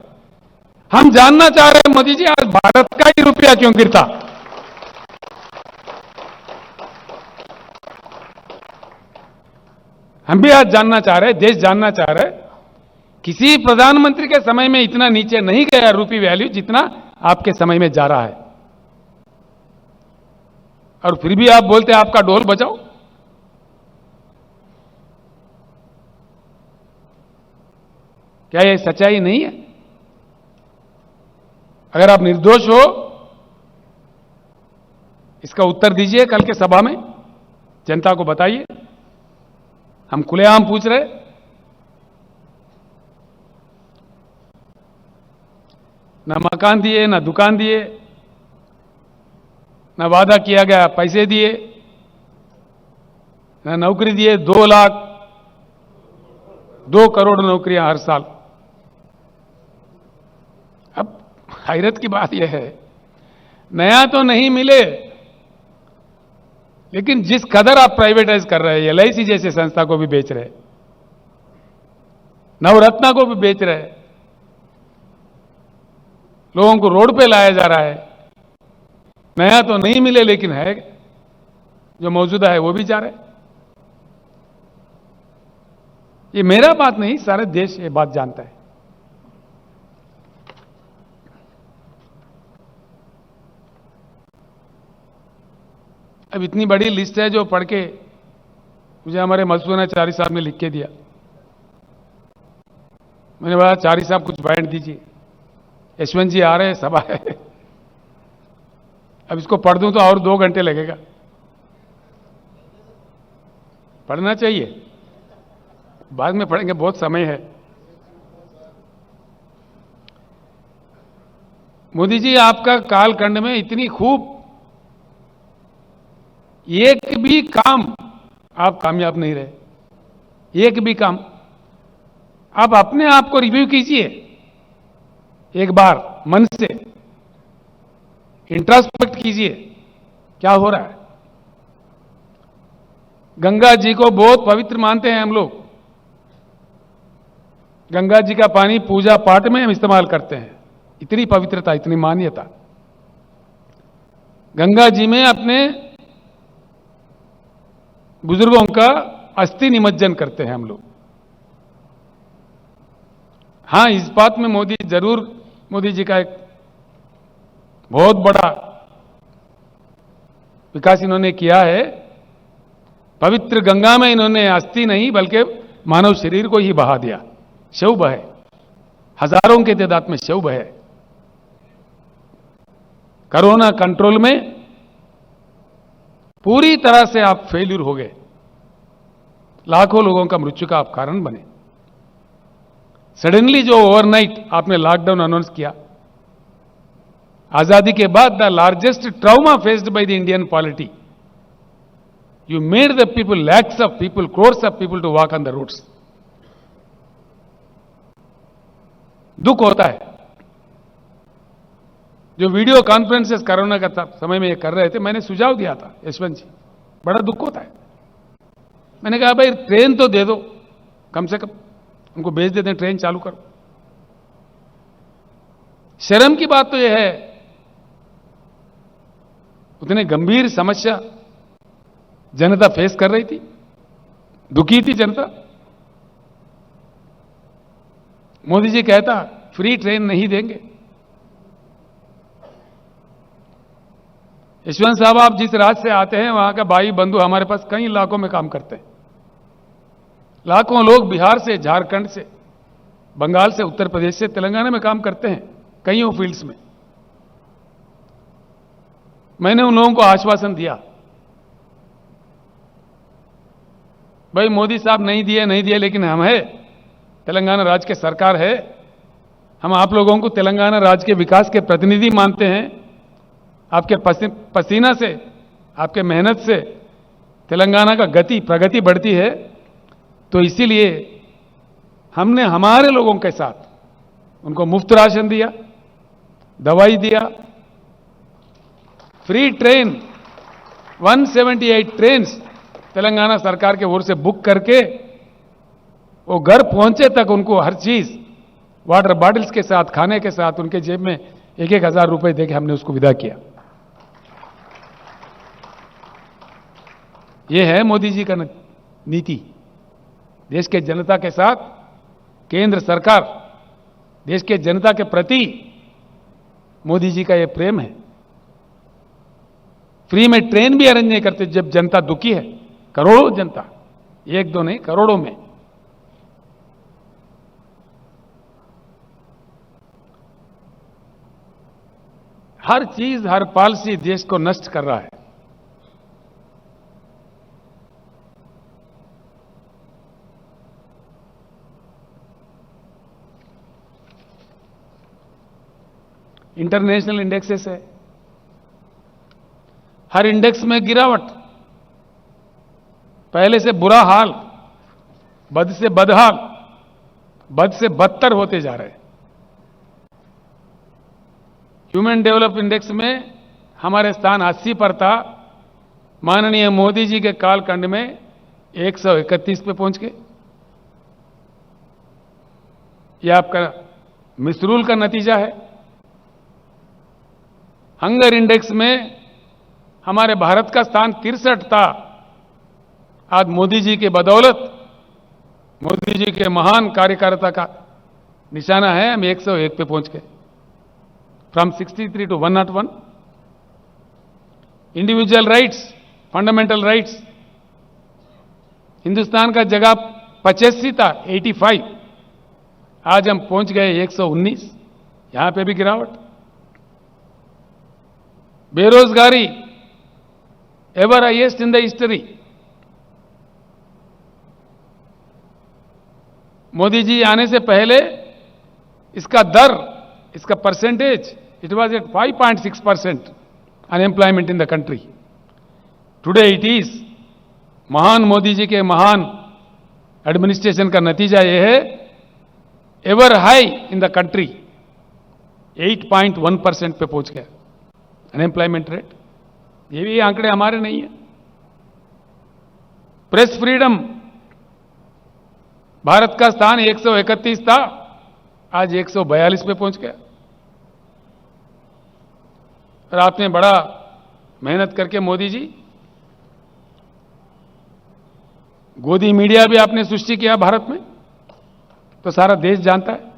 हम जानना चाह रहे हैं मोदी जी, आज भारत का ही रुपया क्यों गिरता? हम भी आज जानना चाह रहे हैं, देश जानना चाह रहे हैं। किसी प्रधानमंत्री के समय में इतना नीचे नहीं गया रुपये वैल्यू जितना आपके समय में जा रहा है। और फिर भी आप बोलते हैं आपका ढोल बजाओ। क्या यह सच्चाई नहीं है? अगर आप निर्दोष हो, इसका उत्तर दीजिए कल के सभा में, जनता को बताइए। हम खुलेआम पूछ रहे, ना मकान दिए, ना दुकान दिए, ना वादा किया गया पैसे दिए, ना नौकरी दिए। 2 लाख 2 करोड़ नौकरियां हर साल। अब हैरत की बात यह है, नया तो नहीं मिले, लेकिन जिस कदर आप प्राइवेटाइज कर रहे हैं, एलआईसी जैसे संस्था को भी बेच रहे, नवरत्ना को भी बेच रहे, लोगों को रोड पे लाया जा रहा है। नया तो नहीं मिले, लेकिन है जो मौजूदा है वो भी जा रहे। ये मेरा बात नहीं, सारे देश ये बात जानता है। अब इतनी बड़ी लिस्ट है जो पढ़ के मुझे हमारे मधुसूदनाचार्य साहब ने लिख के दिया। मैंने बोला, चारी साहब कुछ बयान दीजिए, यशवंत जी आ रहे हैं, सभा है। अब इसको पढ़ दूं तो और 2 घंटे लगेगा। पढ़ना चाहिए, बाद में पढ़ेंगे, बहुत समय है। मोदी जी, आपका कालखंड में इतनी खूब, एक भी काम आप कामयाब नहीं रहे। एक भी काम। आप अपने आप को रिव्यू कीजिए एक बार, मन से इंट्रोस्पेक्ट कीजिए, क्या हो रहा है। गंगा जी को बहुत पवित्र मानते हैं हम लोग। गंगा जी का पानी पूजा पाठ में हम इस्तेमाल करते हैं। इतनी पवित्रता, इतनी मान्यता। गंगा जी में अपने बुजुर्गों का अस्थि निमज्जन करते हैं हम लोग। हां, इस बात में मोदी जी का एक बहुत बड़ा विकास इन्होंने किया है। पवित्र गंगा में इन्होंने अस्थि नहीं बल्कि मानव शरीर को ही बहा दिया। शव बहे, हजारों के तादाद में शव बहे। कोरोना कंट्रोल में पूरी तरह से आप फेल्यूर हो गए। लाखों लोगों का मृत्यु का आप कारण बने। सडनली जो ओवरनाइट आपने लॉकडाउन अनाउंस किया, आजादी के बाद the largest trauma faced by the Indian polity, you made the people, lakhs of people, crores of people to walk on the roads. दुख होता है। जो वीडियो कॉन्फ्रेंसेस कोरोना का समय में ये कर रहे थे, मैंने सुझाव दिया था, यशवंत जी, बड़ा दुख होता है। मैंने कहा भाई ट्रेन तो दे दो, कम से कम उनको भेज देते हैं, ट्रेन चालू करो। शर्म की बात तो यह है, उतने गंभीर समस्या जनता फेस कर रही थी, दुखी थी जनता। मोदी जी कहता फ्री ट्रेन नहीं देंगे। यशवंत साहब, आप जिस राज्य से आते हैं वहां का भाई बंधु हमारे पास कई इलाकों में काम करते हैं। लाखों लोग बिहार से, झारखंड से, बंगाल से, उत्तर प्रदेश से, तेलंगाना में काम करते हैं, कईयों फील्ड्स में। मैंने उन लोगों को आश्वासन दिया, भाई मोदी साहब नहीं दिए, लेकिन हम है, तेलंगाना राज्य के सरकार है, हम आप लोगों को तेलंगाना राज्य के विकास के प्रतिनिधि मानते हैं। आपके पसीना से, आपके मेहनत से तेलंगाना का प्रगति बढ़ती है, तो इसीलिए हमने हमारे लोगों के साथ उनको मुफ्त राशन दिया, दवाई दिया, फ्री ट्रेन 178 ट्रेन तेलंगाना सरकार के ओर से बुक करके वो घर पहुंचे तक उनको हर चीज, वाटर बॉटल्स के साथ, खाने के साथ, उनके जेब में 1-1 हजार रुपए देके हमने उसको विदा किया। ये है मोदी जी का नीति। देश के जनता के साथ केंद्र सरकार, देश के जनता के प्रति मोदी जी का ये प्रेम है। फ्री में ट्रेन भी अरेंज नहीं करते जब जनता दुखी है। करोड़ों जनता, एक दो नहीं, करोड़ों में। हर चीज, हर पॉलिसी देश को नष्ट कर रहा है। इंटरनेशनल इंडेक्सेस है, हर इंडेक्स में गिरावट, पहले से बुरा हाल, बद से बदहाल, बद से बदतर होते जा रहे हैं। ह्यूमन डेवलप इंडेक्स में हमारे स्थान 80 पर था, माननीय मोदी जी के कालखंड में 131 पे पहुंच गए। यह आपका मिसरूल का नतीजा है। हंगर इंडेक्स में हमारे भारत का स्थान 63 था, आज मोदी जी की बदौलत, मोदी जी के महान कार्यकारिता का निशाना है, हम 101 पे पहुंच गए, from 63 to 101। Individual rights, fundamental rights, Hindustan का जगह 85 था, 85, आज हम पहुंच गए 119, यहां पे भी गिरावट। बेरोजगारी ever highest in the history. Modi ji आने से पहले इसका दर, इसका percentage, it was at 5.6% unemployment in the country. Today it is, महान मोदी जी के महान एडमिनिस्ट्रेशन का नतीजा यह है, ever high in the country, 8.1% पे पहुंच गया अनएम्प्लॉयमेंट रेट। ये भी आंकड़े हमारे नहीं है। प्रेस फ्रीडम, भारत का स्थान 131 था, आज 142 पे पहुंच गया। और आपने बड़ा मेहनत करके मोदी जी, गोदी मीडिया भी आपने सृष्टि किया भारत में, तो सारा देश जानता है।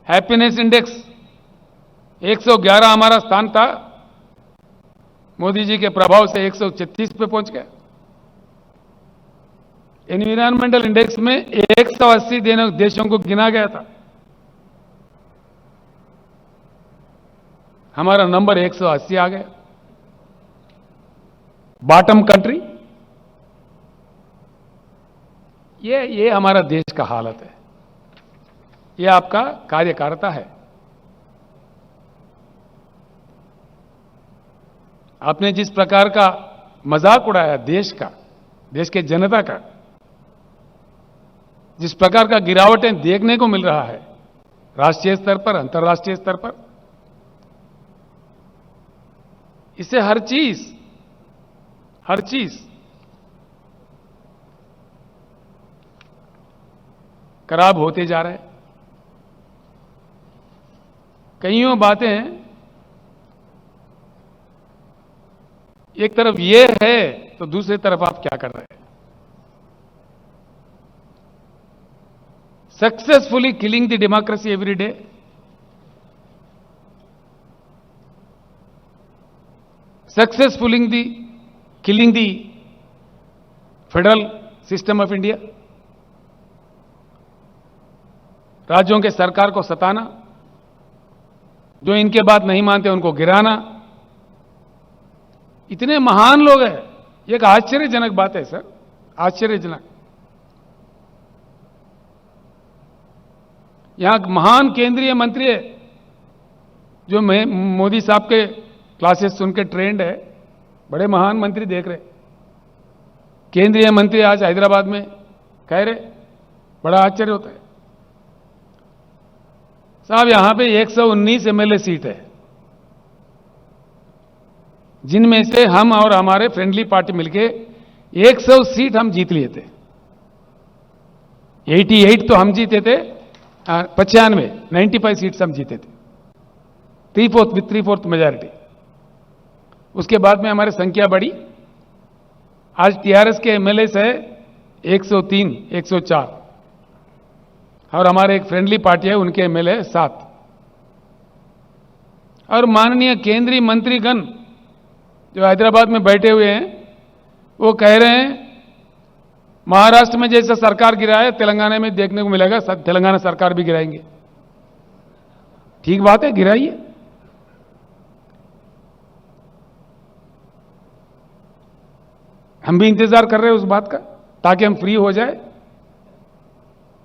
हैप्पीनेस इंडेक्स 111 हमारा स्थान था, मोदी जी के प्रभाव से 136 पे पहुंच गया। एनवायरमेंटल इंडेक्स में 180 देशों को गिना गया था, हमारा नंबर 180 आ गया। बॉटम कंट्री, ये हमारा देश का हालत है, ये आपका कार्यकारिता है। आपने जिस प्रकार का मजाक उड़ाया देश का, देश के जनता का, जिस प्रकार का गिरावटें देखने को मिल रहा है राष्ट्रीय स्तर पर, अंतर्राष्ट्रीय स्तर पर, इससे हर चीज खराब होते जा रहे हैं। कईयों बातें एक तरफ ये है तो दूसरी तरफ आप क्या कर रहे हैं? Successfully killing the democracy every day, successfully killing the federal system of India, राज्यों के सरकार को सताना, जो इनके बात नहीं मानते उनको गिराना, इतने महान लोग हैं। ये एक आश्चर्यजनक बात है सर, आश्चर्यजनक। यहां महान केंद्रीय मंत्री है जो मोदी साहब के क्लासेस सुन के ट्रेंड है, बड़े महान मंत्री देख रहे, केंद्रीय मंत्री आज हैदराबाद में कह रहे, बड़ा आश्चर्य होता है। साहब यहां पे 119 एमएलए सीट है, जिनमें से हम और हमारे फ्रेंडली पार्टी मिलके 100 सीट हम जीत लिए थे। 88 तो हम जीते थे, 95 सीट्स हम जीते थे, 3/4 मेजॉरिटी। उसके बाद में हमारी संख्या बढ़ी, आज टीआरएस के एमएलए है 103, 104, और हमारे एक फ्रेंडली पार्टी है उनके एमएलए 7। और माननीय केंद्रीय मंत्रीगण जो हैदराबाद में बैठे हुए हैं वो कह रहे हैं महाराष्ट्र में जैसा सरकार गिरा है तेलंगाना में देखने को मिलेगा, तेलंगाना सरकार भी गिराएंगे। ठीक बात है, गिराइए। हम भी इंतजार कर रहे हैं उस बात का, ताकि हम फ्री हो जाए,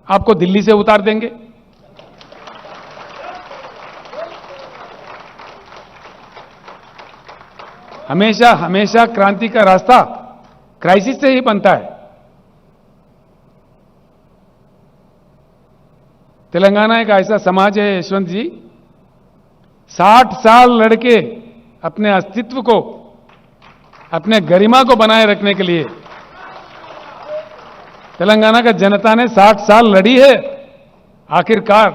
आपको दिल्ली से उतार देंगे। हमेशा हमेशा क्रांति का रास्ता क्राइसिस से ही बनता है। तेलंगाना एक ऐसा समाज है यशवंत जी, 60 साल लड़के अपने अस्तित्व को, अपने गरिमा को बनाए रखने के लिए तेलंगाना का जनता ने 60 साल लड़ी है, आखिरकार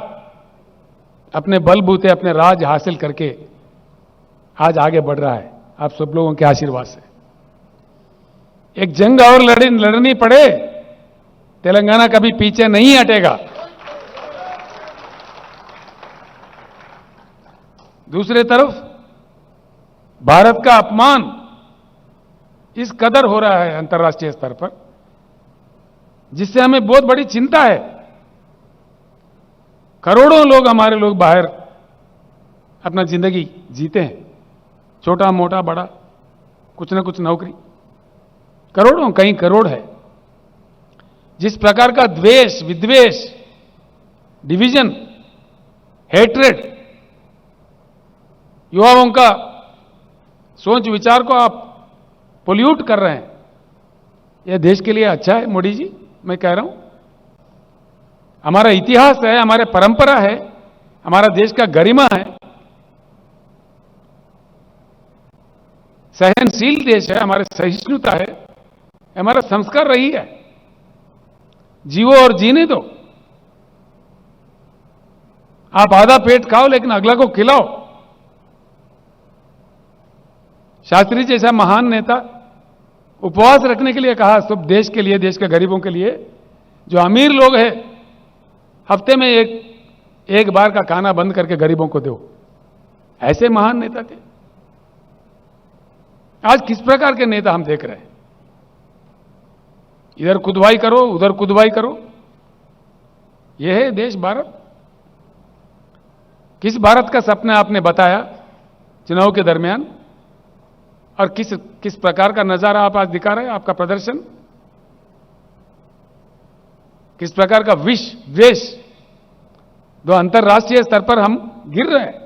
अपने बलबूते अपने राज हासिल करके आज आगे बढ़ रहा है, आप सब लोगों के आशीर्वाद से। एक जंग और लड़नी पड़े, तेलंगाना कभी पीछे नहीं हटेगा। दूसरी तरफ भारत का अपमान इस कदर हो रहा है अंतर्राष्ट्रीय स्तर पर, जिससे हमें बहुत बड़ी चिंता है। करोड़ों लोग, हमारे लोग बाहर अपना जिंदगी जीते हैं, छोटा मोटा बड़ा कुछ ना कुछ नौकरी, करोड़ों, कई करोड़ है। जिस प्रकार का द्वेष, विद्वेष, डिवीजन, हेट्रेड, युवाओं का सोच विचार को आप पोल्यूट कर रहे हैं, यह देश के लिए अच्छा है मोदी जी? मैं कह रहा हूं, हमारा इतिहास है, हमारे परंपरा है, हमारा देश का गरिमा है, सहनशील देश है, हमारे सहिष्णुता है, हमारा संस्कार रही है। जीवो और जीने दो। आप आधा पेट खाओ लेकिन अगला को खिलाओ। शास्त्री जैसा महान नेता उपवास रखने के लिए कहा, सब देश के लिए, देश के गरीबों के लिए। जो अमीर लोग हैं हफ्ते में एक बार का खाना बंद करके गरीबों को दो, ऐसे महान नेता थे। आज किस प्रकार के नेता हम देख रहे हैं? इधर कुदवाई करो, उधर कुदवाई करो। यह है देश भारत। किस भारत का सपना आपने बताया चुनाव के दरमियान, और किस प्रकार का नजारा आप आज दिखा रहे हैं? आपका प्रदर्शन किस प्रकार का विष द्वेष, जो अंतर्राष्ट्रीय स्तर पर हम गिर रहे हैं,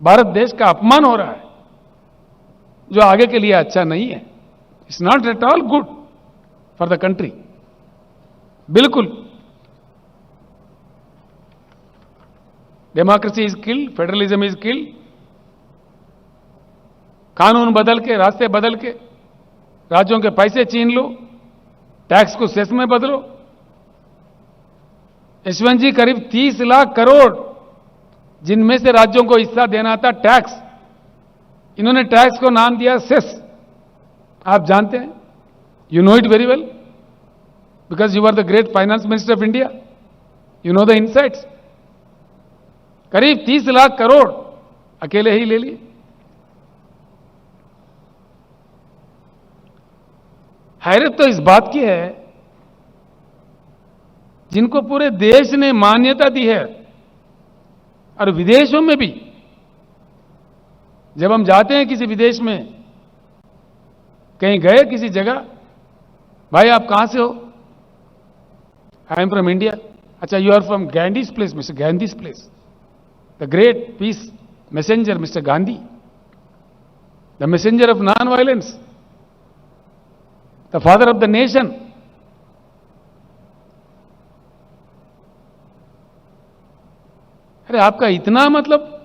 भारत देश का अपमान हो रहा है, जो आगे के लिए अच्छा नहीं है। It's not at all good for the country. बिल्कुल। Democracy is killed, federalism is killed. कानून बदल के, रास्ते बदल के, राज्यों के पैसे छीन लो, टैक्स को सेस में बदलो, यशवंत जी, करीब 30 लाख करोड़, जिनमें से राज्यों को हिस्सा देना था टैक्स, इन्होंने टैक्स को नाम दिया सेस। आप जानते हैं, you know it very well, because you are the great finance minister of India, you know the insights. करीब 30 लाख करोड़ अकेले ही ले लिए। हैरत तो इस बात की है, जिनको पूरे देश ने मान्यता दी है, और विदेशों में भी जब हम जाते हैं किसी विदेश में, कहीं गए किसी जगह, भाई आप कहां से हो? I am from India. अच्छा, you are from Gandhi's place, mister Gandhi's place, the great peace messenger mister Gandhi, the messenger of non violence, the father of the nation. अरे आपका इतना मतलब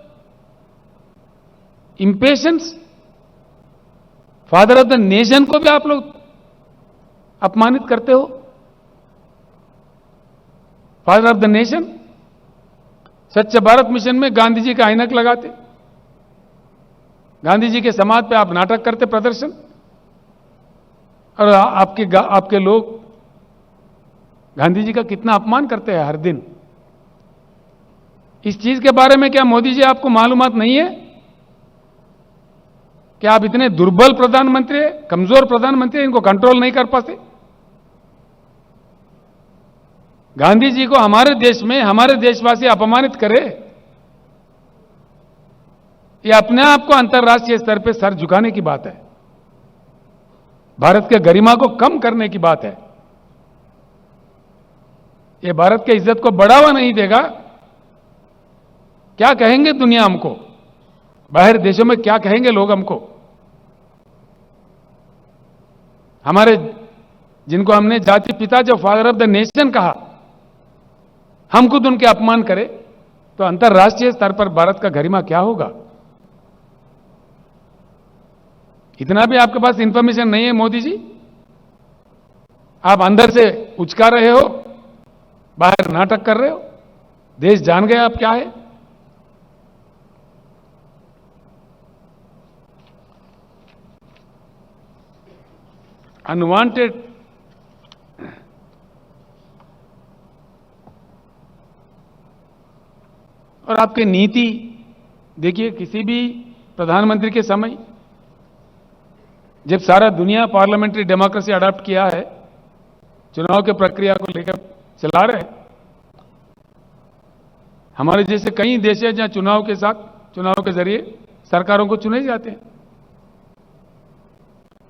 impatience, father of the nation को भी आप लोग अपमानित करते हो। फादर ऑफ द नेशन, स्वच्छ भारत मिशन में गांधी जी का ऐनक लगाते, गांधी जी के समाज पे आप नाटक करते, प्रदर्शन, और आपके लोग गांधी जी का कितना अपमान करते हैं हर दिन। इस चीज के बारे में क्या मोदी जी आपको मालूमात नहीं है कि आप इतने दुर्बल प्रधानमंत्री, कमजोर प्रधानमंत्री, इनको कंट्रोल नहीं कर पाते? गांधी जी को हमारे देश में हमारे देशवासी अपमानित करे, ये अपने आप को अंतर्राष्ट्रीय स्तर पर सर झुकाने की बात है, भारत के गरिमा को कम करने की बात है। ये भारत की इज्जत को बढ़ावा नहीं देगा। क्या कहेंगे दुनिया हमको, बाहर देशों में क्या कहेंगे लोग हमको? हमारे, जिनको हमने जाति पिता, जो फादर ऑफ द नेशन कहा, हम खुद उनके अपमान करें तो अंतर्राष्ट्रीय स्तर पर भारत का गरिमा क्या होगा? इतना भी आपके पास इंफॉर्मेशन नहीं है मोदी जी? आप अंदर से उचका रहे हो, बाहर नाटक कर रहे हो। देश जान गया आप क्या है। अनवांटेड और आपकी नीति देखिए, किसी भी प्रधानमंत्री के समय जब सारा दुनिया पार्लियामेंट्री डेमोक्रेसी अडॉप्ट किया है, चुनाव के प्रक्रिया को लेकर चला रहे, हमारे जैसे कई देश हैं जहां चुनाव के जरिए सरकारों को चुने जाते हैं।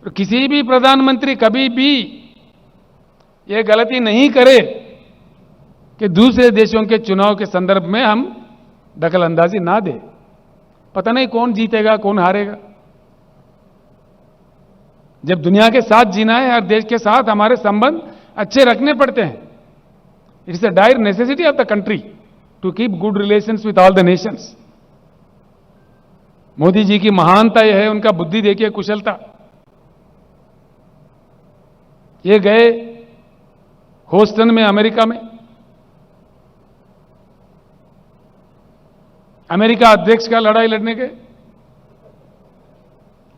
तो किसी भी प्रधानमंत्री कभी भी यह गलती नहीं करे कि दूसरे देशों के चुनाव के संदर्भ में हम दखल अंदाजी ना दे। पता नहीं कौन जीतेगा कौन हारेगा। जब दुनिया के साथ जीना है, हर देश के साथ हमारे संबंध अच्छे रखने पड़ते हैं। It's a dire necessity of the country to keep good relations with all the nations. Modi ji की महानता यह है, उनका बुद्धि देखिए, कुशलता। ये गए ह्यूस्टन में, अमेरिका में, अमेरिका अध्यक्ष का लड़ाई लड़ने के,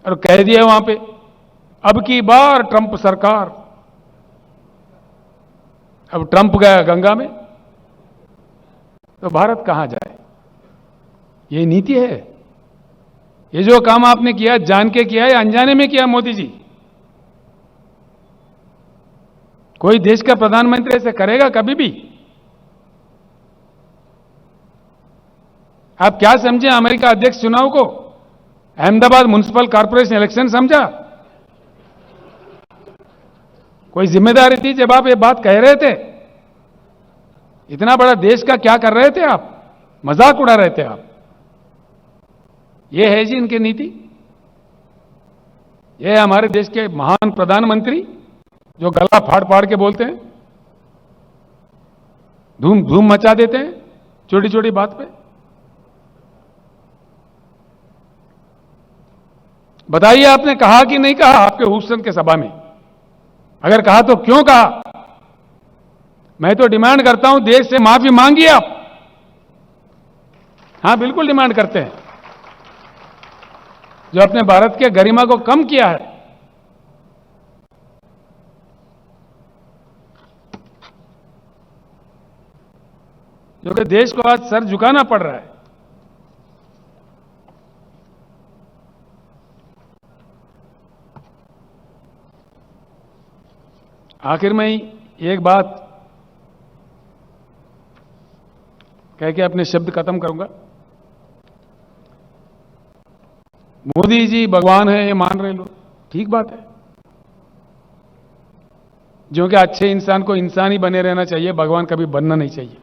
और कह दिया वहां पे, अब की बार ट्रंप सरकार। अब ट्रंप गया गंगा में, तो भारत कहां जाए? ये नीति है। ये जो काम आपने किया, जान के किया या अनजाने में किया मोदी जी? कोई देश का प्रधानमंत्री ऐसे करेगा कभी भी? आप क्या समझे अमेरिका अध्यक्ष चुनाव को? अहमदाबाद म्युनिसिपल कॉर्पोरेशन इलेक्शन समझा? कोई जिम्मेदारी थी जब आप ये बात कह रहे थे? इतना बड़ा देश का क्या कर रहे थे आप? मजाक उड़ा रहे थे आप। ये है जी इनकी नीति। ये है हमारे देश के महान प्रधानमंत्री जो गला फाड़ फाड़ के बोलते हैं, धूम धूम मचा देते हैं छोटी छोटी बात पे। बताइए, आपने कहा कि नहीं कहा आपके ह्यूस्टन के सभा में? अगर कहा तो क्यों कहा? मैं तो डिमांड करता हूं देश से माफी मांगिए आप। हां, बिल्कुल डिमांड करते हैं। जो अपने भारत के गरिमा को कम किया है, जो कि देश को आज सर झुकाना पड़ रहा है। आखिर में ही एक बात कह के अपने शब्द खत्म करूंगा। मोदी जी भगवान है ये मान रहे लोग, ठीक बात है। जो कि अच्छे इंसान को इंसान ही बने रहना चाहिए, भगवान कभी बनना नहीं चाहिए।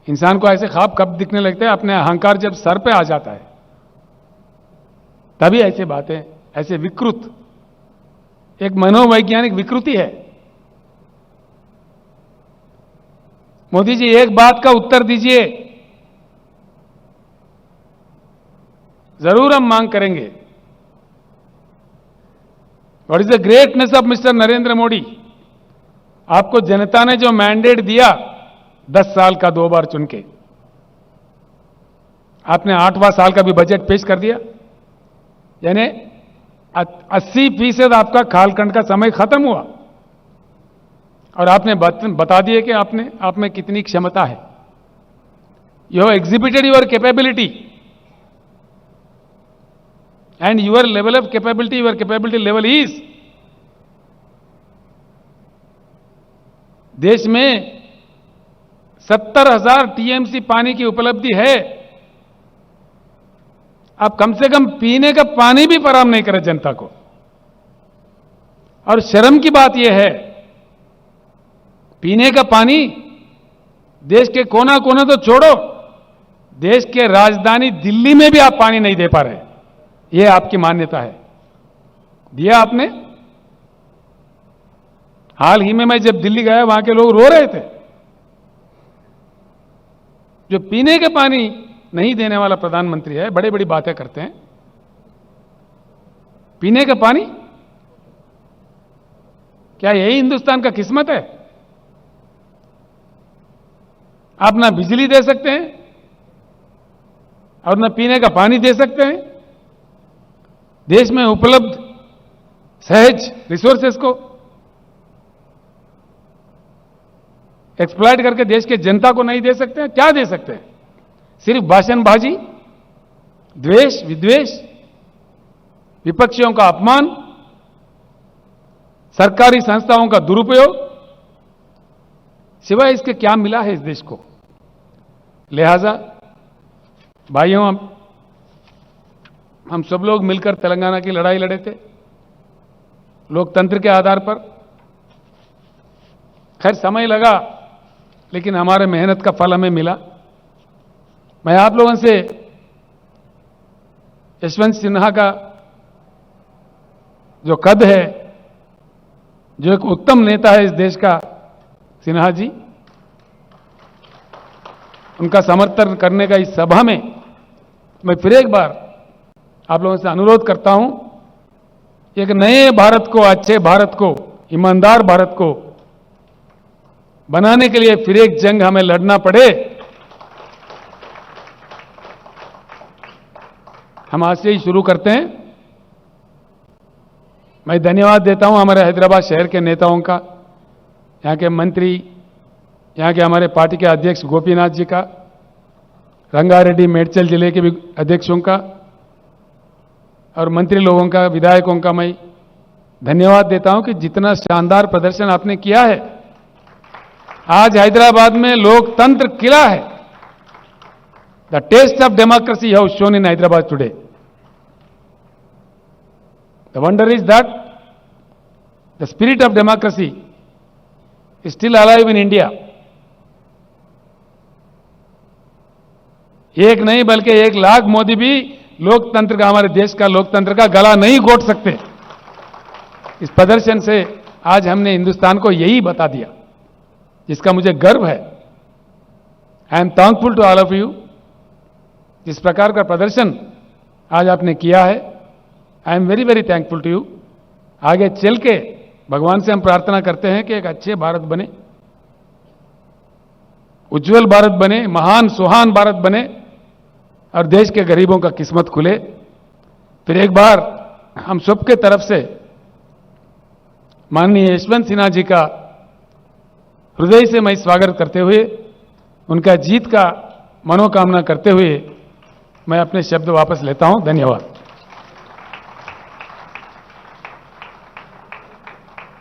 इंसान को ऐसे ख्वाब कब दिखने लगते हैं? अपने अहंकार जब सर पे आ जाता है, तभी ऐसे बातें, ऐसे विकृत, एक मनोवैज्ञानिक विकृति है। मोदी जी एक बात का उत्तर दीजिए, जरूर हम मांग करेंगे। What is the greatness of mister Narendra Modi? आपको जनता ने जो मैंडेट दिया 10 साल का 2 बार चुन के, आपने 8वां साल का भी बजट पेश कर दिया, यानी 80% आपका कालखंड का समय खत्म हुआ और आपने बता दिया कि आप में कितनी क्षमता है। You have exhibited your capability and your level of capability, your capability level is, देश में 70,000 टीएमसी पानी की उपलब्धि है। आप कम से कम पीने का पानी भी फराहम नहीं करें जनता को। और शर्म की बात यह है, पीने का पानी देश के कोना कोना तो छोड़ो, देश के राजधानी दिल्ली में भी आप पानी नहीं दे पा रहे। यह आपकी मान्यता है। दिया आपने? हाल ही में मैं जब दिल्ली गया, वहां के लोग रो रहे थे। जो पीने के पानी नहीं देने वाला प्रधानमंत्री है, बड़ी बड़ी बातें करते हैं। पीने का पानी, क्या यही हिंदुस्तान का किस्मत है? आप ना बिजली दे सकते हैं और ना पीने का पानी दे सकते हैं। देश में उपलब्ध सहज रिसोर्सेस को एक्सप्लॉइट करके देश के जनता को नहीं दे सकते हैं। क्या दे सकते हैं? सिर्फ भाषणबाजी, द्वेष, विद्वेष, विपक्षियों का अपमान, सरकारी संस्थाओं का दुरुपयोग, सिवाय इसके क्या मिला है इस देश को? लिहाजा भाइयों, हम सब लोग मिलकर तेलंगाना की लड़ाई लड़े थे लोकतंत्र के आधार पर। खैर समय लगा, लेकिन हमारे मेहनत का फल हमें मिला। मैं आप लोगों से यशवंत सिन्हा का जो कद है, जो एक उत्तम नेता है इस देश का, सिन्हा जी, उनका समर्थन करने का इस सभा में मैं फिर एक बार आप लोगों से अनुरोध करता हूं, एक नए भारत को, अच्छे भारत को, ईमानदार भारत को बनाने के लिए फिर एक जंग हमें लड़ना पड़े। हम आज से ही शुरू करते हैं। मैं धन्यवाद देता हूं हमारे हैदराबाद शहर के नेताओं का, यहां के मंत्री, यहां के हमारे पार्टी के अध्यक्ष गोपीनाथ जी का, रंगारेड्डी मेडचल जिले के भी अध्यक्षों का और मंत्री लोगों का, विधायकों का मैं धन्यवाद देता हूं कि जितना शानदार प्रदर्शन आपने किया है। आज हैदराबाद में लोकतंत्र खिला है। The test of democracy have shown in Hyderabad today. The wonder is that the spirit of democracy is still alive in India. एक नहीं बल्कि 1 लाख मोदी भी लोकतंत्र का, हमारे देश का लोकतंत्र का गला नहीं घोट सकते। इस प्रदर्शन से आज हमने हिंदुस्तान को यही बता दिया, जिसका मुझे गर्व है। I am thankful to all of you. जिस प्रकार का प्रदर्शन आज आपने किया है, I am very very thankful to you. आगे चल के भगवान से हम प्रार्थना करते हैं कि एक अच्छे भारत बने, उज्जवल भारत बने, महान सुहान भारत बने और देश के गरीबों का किस्मत खुले। फिर एक बार हम सबके तरफ से माननीय यशवंत सिन्हा जी का हृदय से मैं स्वागत करते हुए, उनका जीत का मनोकामना करते हुए मैं अपने शब्द वापस लेता हूं। धन्यवाद।